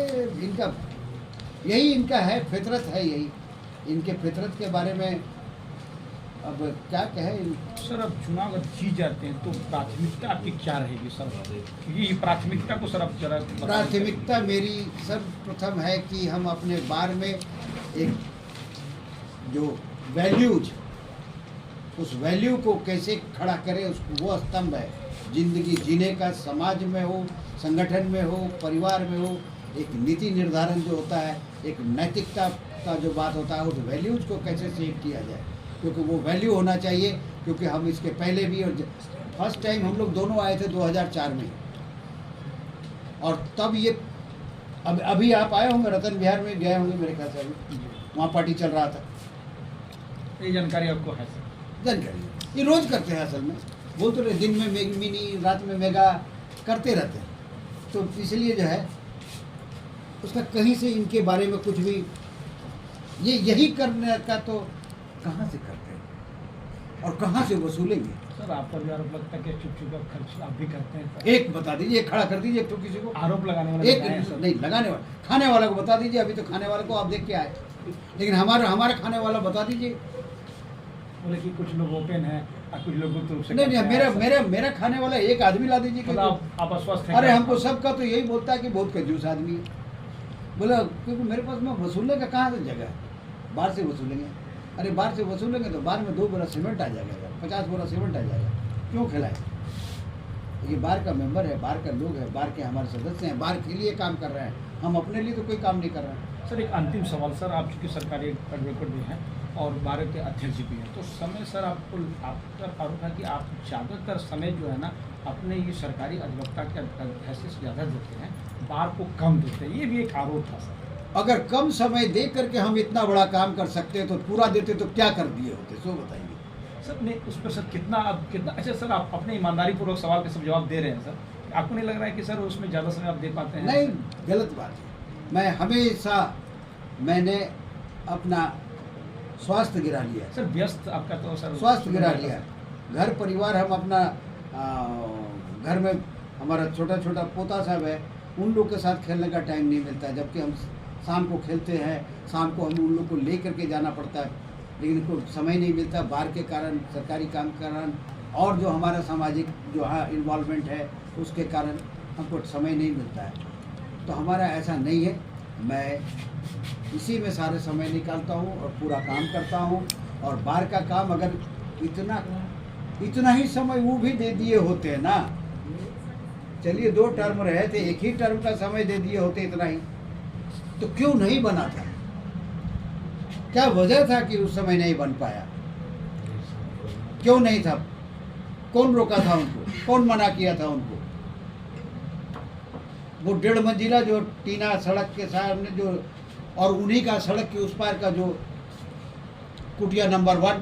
यही इनका है, फितरत है यही, इनके फितरत के बारे में अब क्या कहें। सर अब चुनाव अगर जीत जाते हैं तो प्राथमिकता आपकी क्या रहेगी सर? क्योंकि ये प्राथमिकता को सर आप जरा प्राथमिकता मेरी सर्वप्रथम है कि हम अपने बार में एक जो वैल्यूज, उस वैल्यू को कैसे खड़ा करें, उस वो स्तंभ है जिंदगी जीने का। समाज में हो, संगठन में हो, परिवार में हो, एक नीति निर्धारण जो होता है, एक नैतिकता का जो बात होता है, उस वैल्यूज को कैसे सेव किया जाए, क्योंकि वो वैल्यू होना चाहिए। क्योंकि हम इसके पहले भी, और फर्स्ट टाइम हम लोग दोनों आए थे 2004 में, और तब ये अभी आप आए होंगे रतन विहार में, गए होंगे मेरे ख्याल से, अभी वहाँ पार्टी चल रहा था। ये जानकारी आपको है सर? जानकारी ये रोज़ करते हैं असल में, बोल तो रहे दिन में मिनी, रात में मेगा करते रहते हैं। तो इसलिए जो है उसका कहीं से इनके बारे में कुछ भी ये यही करने का तो कहाँ से करते हैं और कहाँ से वसूलेंगे। सर आप पर भी आरोप लगता है कि चुप का खर्च आप भी करते हैं सर? एक बता दीजिए, एक खड़ा कर दीजिए, एक तो किसी को आरोप लगाने वाले एक नहीं लगाने वाला, खाने वाला को बता दीजिए। अभी तो खाने वाले को आप देख के आए, लेकिन हमारा खाने वाला बता दीजिए। बोले कि कुछ लोग ओपन है और कुछ लोग गुप्त रूप से नहीं, मेरा खाने वाला एक आदमी ला दीजिए। मतलब आप अस्वस्थ हैं? अरे हमको सबका तो यही बोलता है कि बहुत कंजूस आदमी है। बोला क्योंकि मेरे पास में वसूलने का कहाँ से जगह है, बाहर से वसूलेंगे। अरे बाहर से वसूलेंगे तो बाहर में 2 बोरा सीमेंट आ जाएगा, 50 बोरा सीमेंट आ जाएगा, क्यों खिलाए। ये बाहर का मेंबर है, बाहर का लोग है, बाहर के हमारे सदस्य हैं, बाहर के लिए काम कर रहे हैं, हम अपने लिए तो कोई काम नहीं कर रहे हैं। सर एक अंतिम सवाल सर, आप चूँकि सरकारी एडवोकेट भी हैं और बार के अध्यक्ष भी हैं, तो समय सर आपको आपका आरोप है कि आप ज़्यादातर समय जो है ना अपने ये सरकारी अधिवक्ता के हैसियत से ज़्यादा देते हैं, बार को कम देते हैं, ये भी एक आरोप था सर। अगर कम समय दे करके हम इतना बड़ा काम कर सकते तो पूरा देते तो क्या कर दिए होते, सो बताइए सर। नहीं उस पर सर कितना अच्छा सर आप अपने ईमानदारी पूर्वक सवाल के सब जवाब दे रहे हैं सर, आपको नहीं लग रहा है कि सर उसमें ज़्यादा समय आप दे पाते हैं? नहीं, गलत बात है। मैं हमेशा मैंने अपना स्वास्थ्य गिरा लिया सर। व्यस्त आपका तो सर स्वास्थ्य गिरा लिया, घर परिवार, हम अपना घर में हमारा छोटा छोटा पोता साहब है, उन लोग के साथ खेलने का टाइम नहीं मिलता है। जबकि हम शाम को खेलते हैं, शाम को हम उन लोग को ले करके जाना पड़ता है, लेकिन को समय नहीं मिलता बाहर के कारण, सरकारी काम के कारण, और जो हमारा सामाजिक जो है इन्वॉल्वमेंट है उसके कारण हमको समय नहीं मिलता है। तो हमारा ऐसा नहीं है, मैं इसी में सारे समय निकालता हूँ और पूरा काम करता हूँ। और बाहर का काम अगर इतना ही समय वो भी दे दिए होते हैं ना, चलिए 2 टर्म रहे थे, एक ही टर्म का समय दे दिए होते इतना ही, तो क्यों नहीं बना था? क्या वजह था कि उस समय नहीं बन पाया? क्यों नहीं था? कौन रोका था उनको? कौन मना किया था उनको? वो 1.5 मंजिला जो टीना सड़क के सामने जो, और उन्हीं का सड़क के उस पार का जो कुटिया नंबर 1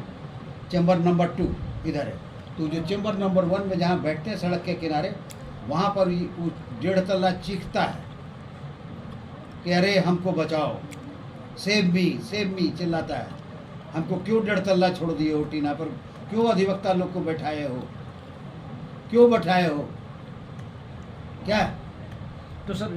चैम्बर नंबर 2 इधर है, तो जो चैम्बर नंबर 1 में जहाँ बैठते हैं सड़क के किनारे, वहाँ पर 1.5 तल्ला चीखता है कि अरे हमको बचाओ, सेव मी चिल्लाता है। हमको क्यों 1.5 तल्ला छोड़ दिए हो टीना पर, क्यों अधिवक्ता लोग को बैठाए हो, क्यों बैठाए हो, क्या? तो सर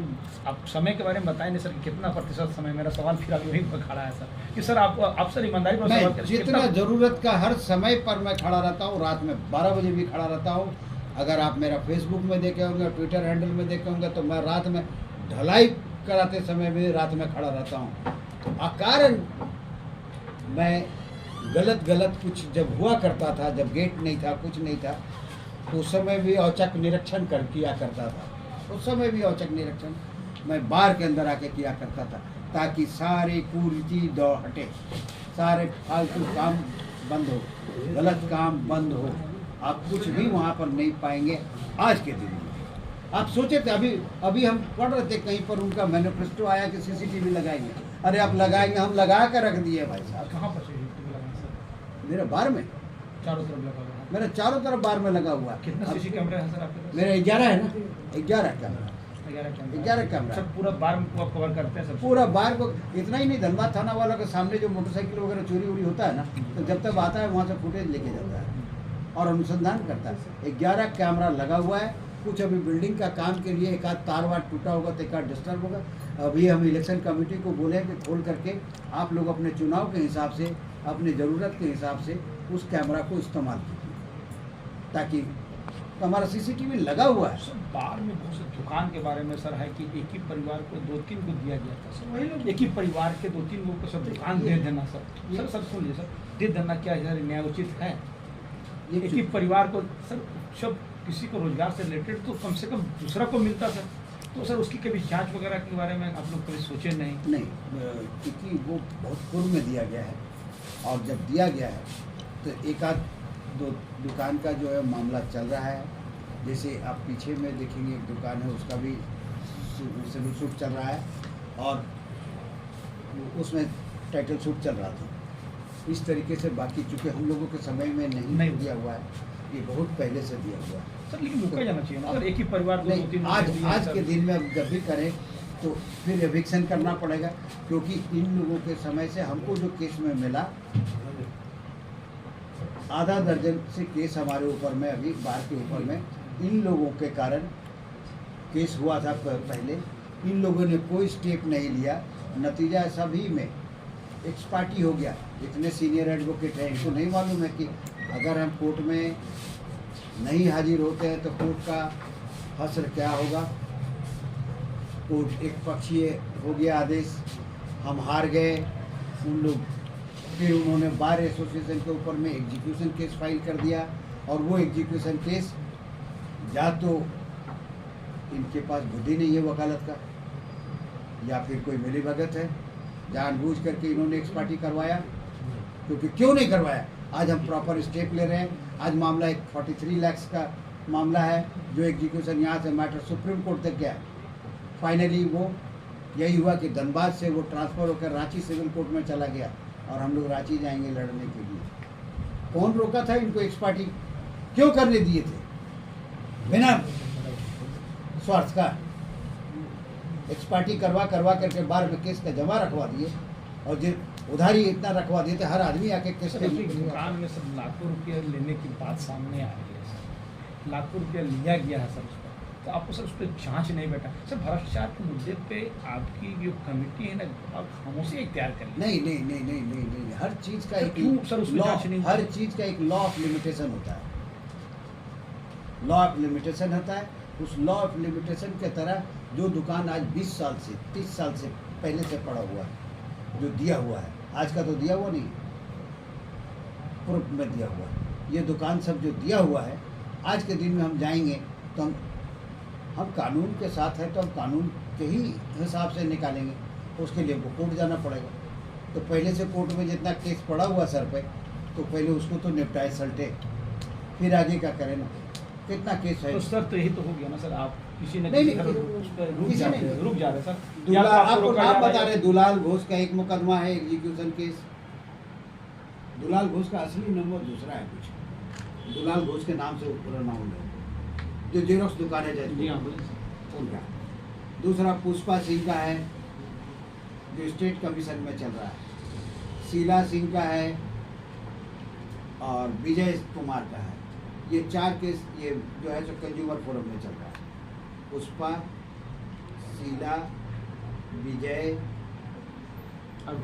आप समय के बारे में बताएं नहीं सर कि कितना प्रतिशत समय? मेरा सवाल फिर अभी वहीं पर खड़ा है सर कि सर आप सर ईमानदारी पर सवाल करें। जितना ज़रूरत का हर समय पर मैं खड़ा रहता हूँ, रात में 12 बजे भी खड़ा रहता हूँ। अगर आप मेरा फेसबुक में देखे होंगे, ट्विटर हैंडल में देखे होंगे, तो मैं रात में ढलाई कराते समय भी रात में खड़ा रहता हूँ। कारण मैं गलत कुछ जब हुआ करता था, जब गेट नहीं था, कुछ नहीं था, तो उस समय भी औचक निरीक्षण किया करता था। उस समय भी औचक निरीक्षण मैं बार के अंदर आके किया करता था, ताकि सारे कुरीति दौड़ हटे, सारे फालतू काम बंद हो, गलत काम बंद हो। आप कुछ भी वहाँ पर नहीं पाएंगे आज के दिन में। आप सोचे थे अभी हम पढ़ रहे थे कहीं पर, उनका मैनिफेस्टो आया कि CCTV लगाएंगे। अरे आप लगाएंगे, हम लगा कर रख दिए भाई साहब। कहाँ पर CCTV लगाएं सर? मेरे बार में चारों तरफ लगा हुआ है। मेरा चारों तरफ बार में लगा हुआ है। कितना CC कैमरा है सर आपके पास? मेरा 11 है ना, 11 कैमरा। 11 कैमरा सर पूरा बार में आप कवर करते हैं सर? पूरा बार को इतना ही नहीं, धनबाद थाना वालों के सामने जो मोटरसाइकिल वगैरह चोरी होता है ना, तो जब तक आता है वहाँ से फुटेज लेके जाता है और अनुसंधान करता है। 11 कैमरा लगा हुआ है कुछ अभी बिल्डिंग का काम के लिए एक आध तार वार टूटा होगा तो एक आध डिस्टर्ब होगा। अभी हम इलेक्शन कमेटी को बोले कि खोल करके आप लोग अपने चुनाव के हिसाब से, अपनी ज़रूरत के हिसाब से उस कैमरा को इस्तेमाल कीजिए, ताकि तो हमारा सीसीटीवी लगा हुआ है। सर बाढ़ में बहुत से दुकान के बारे में सर है कि एक ही परिवार को 2-3 को दिया गया था सर, वही लोग एक ही परिवार के 2-3 लोग को सब दुकान दे देना सर सुन लीजिए सर, दे देना क्या है न्यायोचित है? एक ही परिवार को सर, सब किसी को रोजगार से रिलेटेड तो कम से कम दूसरा को मिलता सर, तो सर उसकी कभी जांच वगैरह के बारे में आप लोग कभी सोचे नहीं? क्योंकि वो बहुत पूर्व में दिया गया है, और जब दिया गया है तो एक आध दो दुकान का जो है मामला चल रहा है। जैसे आप पीछे में देखेंगे एक दुकान है, उसका भी सिविल सूट चल रहा है, और उसमें टाइटल सूट चल रहा था। इस तरीके से बाकी चूँकि हम लोगों के समय में नहीं दिया हुआ है, ये बहुत पहले से दिया हुआ है सर, लेकिन रुका जाना चाहिए ना सर, एक ही परिवार को 2-3 आज के दिन में अब जब भी करें तो फिर एविक्शन करना पड़ेगा, क्योंकि इन लोगों के समय से हमको जो केस में मिला, आधा दर्जन से केस हमारे ऊपर में, अभी बाढ़ के ऊपर में इन लोगों के कारण केस हुआ था पहले। इन लोगों ने कोई स्टेप नहीं लिया, नतीजा सभी में एक्सपार्टी हो गया। इतने सीनियर एडवोकेट हैं, इनको नहीं मालूम है कि अगर हम कोर्ट में नहीं हाजिर होते हैं तो कोर्ट का हश्र क्या होगा। कोर्ट एक पक्षीय हो गया आदेश, हम हार गए। उन लोग फिर उन्होंने बार एसोसिएशन के ऊपर में एग्जीक्यूशन केस फाइल कर दिया, और वो एग्जीक्यूशन केस या तो इनके पास बुद्धि नहीं है वकालत का, या फिर कोई मिलीभगत है, जानबूझ करके इन्होंने एक्सपार्टी करवाया। क्योंकि क्यों नहीं करवाया? आज हम प्रॉपर स्टेप ले रहे हैं। आज मामला एक 43 लाख का मामला है, जो एग्जीक्यूशन यहाँ से मैटर सुप्रीम कोर्ट तक गया। फाइनली वो यही हुआ कि धनबाद से वो ट्रांसफ़र होकर रांची सिविल कोर्ट में चला गया, और हम लोग रांची जाएंगे लड़ने के लिए। कौन रोका था इनको? एक्सपार्टी क्यों करने दिए थे? बिना स्वार्थ का एक्सपार्टी करवा करके बार में केस का जमा रखवा दिए, और जो उधारी इतना रखवा दिए थे, हर आदमी आके केस सर दुकान में सब लाखों रुपया लेने की बात सामने आ रही है सर, लाखों रुपया लिया गया है सर उस पर, तो आपको सर उस पर जाँच नहीं बैठा सर? भ्रष्टाचार के मुद्दे पे आपकी जो कमेटी है ना, आप खामोशी इख्तियार कर नहीं, हर चीज़ का क्यों सर उसमें जांच नहीं? हर चीज़ का एक लॉ ऑफ लिमिटेशन होता है, लॉ ऑफ लिमिटेशन होता है। उस लॉ ऑफ लिमिटेशन के तरह जो दुकान आज 20 साल से 30 साल से पहले से पड़ा हुआ है, जो दिया हुआ है, आज का तो दिया हुआ नहीं, पूर्व में दिया हुआ है, ये दुकान सब जो दिया हुआ है, आज के दिन में हम जाएंगे तो हम कानून के साथ हैं, तो हम कानून के ही हिसाब से निकालेंगे। उसके लिए हमको कोर्ट जाना पड़ेगा। तो पहले से कोर्ट में जितना केस पड़ा हुआ सर पे, तो पहले उसको तो निपटाए सलटे, फिर आगे क्या करें ना। कितना केस है तो सर, तो यही तो हो गया ना सर, आप किसी ने नहीं, रुक जा रहे सर। आप बता रहे दुलाल घोष का एक मुकदमा है, एग्जीक्यूशन केस। दुलाल घोष का असली नंबर दूसरा है कुछ, दुलाल घोष के नाम से पूरा नाम है, जो जेरोक्स दुकान है उनका। दूसरा पुष्पा सिंह का है, जो स्टेट कमीशन में चल रहा है। शीला सिंह का है, और विजय कुमार का है। ये 4 केस ये जो है जो कंज्यूमर फोरम में चल रहा है। पुष्पा, शीला, विजय और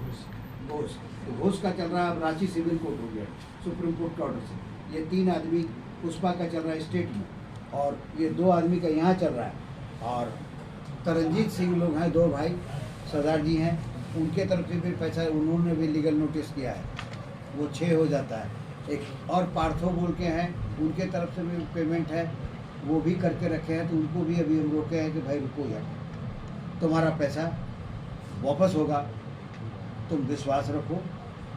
घोष का चल रहा है। अब रांची सिविल कोर्ट हो गया सुप्रीम कोर्ट के ऑर्डर से। ये 3 आदमी, पुष्पा का चल रहा है स्टेट में, और ये 2 आदमी का यहाँ चल रहा है। और तरनजीत सिंह लोग हैं, 2 भाई सरदार जी हैं, उनके तरफ से भी पैसा, उन्होंने भी लीगल नोटिस किया है, वो 6 हो जाता है। एक और पार्थो बोल के हैं, उनके तरफ से भी पेमेंट है, वो भी करके रखे हैं। तो उनको भी अभी हम रोके हैं कि भाई रुको यार, तुम्हारा पैसा वापस होगा, तुम विश्वास रखो,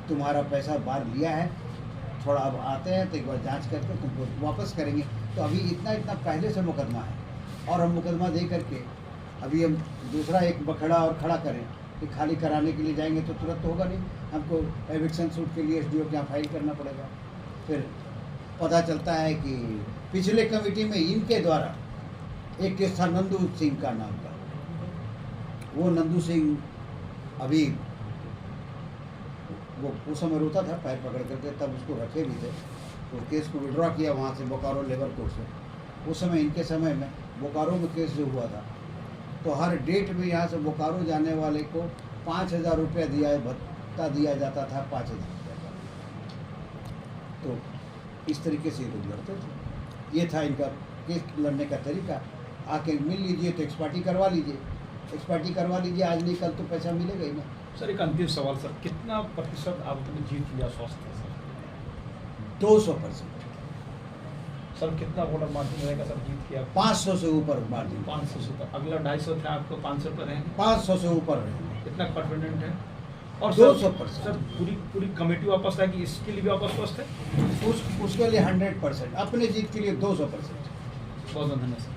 तुम्हारा पैसा बाहर लिया है, थोड़ा अब आते हैं तो एक बार जांच करके तुमको वापस करेंगे। तो अभी इतना पहले से मुकदमा है, और हम मुकदमा दे करके अभी हम दूसरा एक बखड़ा और खड़ा करें कि खाली कराने के लिए जाएंगे तो तुरंत तो होगा नहीं। हमको एविक्शन सूट के लिए एसडीओ के यहाँ फाइल करना पड़ेगा। फिर पता चलता है कि पिछले कमेटी में इनके द्वारा एक केस था नंदू सिंह का नाम का, वो नंदू सिंह अभी वो उस समय रोता था पैर पकड़ करके, तब उसको रखे भी थे। तो केस को विड्रॉ किया वहाँ से, बोकारो लेबर कोर्ट से। उस समय इनके समय में बोकारो में केस जो हुआ था, तो हर डेट में यहाँ से बोकारो जाने वाले को 5,000 रुपया भत्ता दिया जाता था, 5,000 रुपया का। तो इस तरीके से ये लोग लड़ते थे। ये था इनका केस लड़ने का तरीका। आके मिल लीजिए तो एक्सपार्टी करवा लीजिए, एक्सपार्टी करवा लीजिए, आज नहीं कल तो पैसा मिलेगा ही ना। सर एक अंतिम सवाल सर, कितना प्रतिशत आपने जीत लिया स्वास्थ्य सर? 200%। सर कितना वोटर मार्जिन रहेगा सर जीत किया? 500 से ऊपर मार्जिन। 500 से ऊपर, अगला 250 था आपको 500 पर रहेंगे? 500 से ऊपर रहेंगे। कितना कॉन्फिडेंट है? और 200%। सर पूरी कमेटी वापस आएगी, इसके लिए भी वापस स्वस्थ है? उसके लिए 100%, अपने जीत के लिए 200%। बहुत धन्यवाद सर।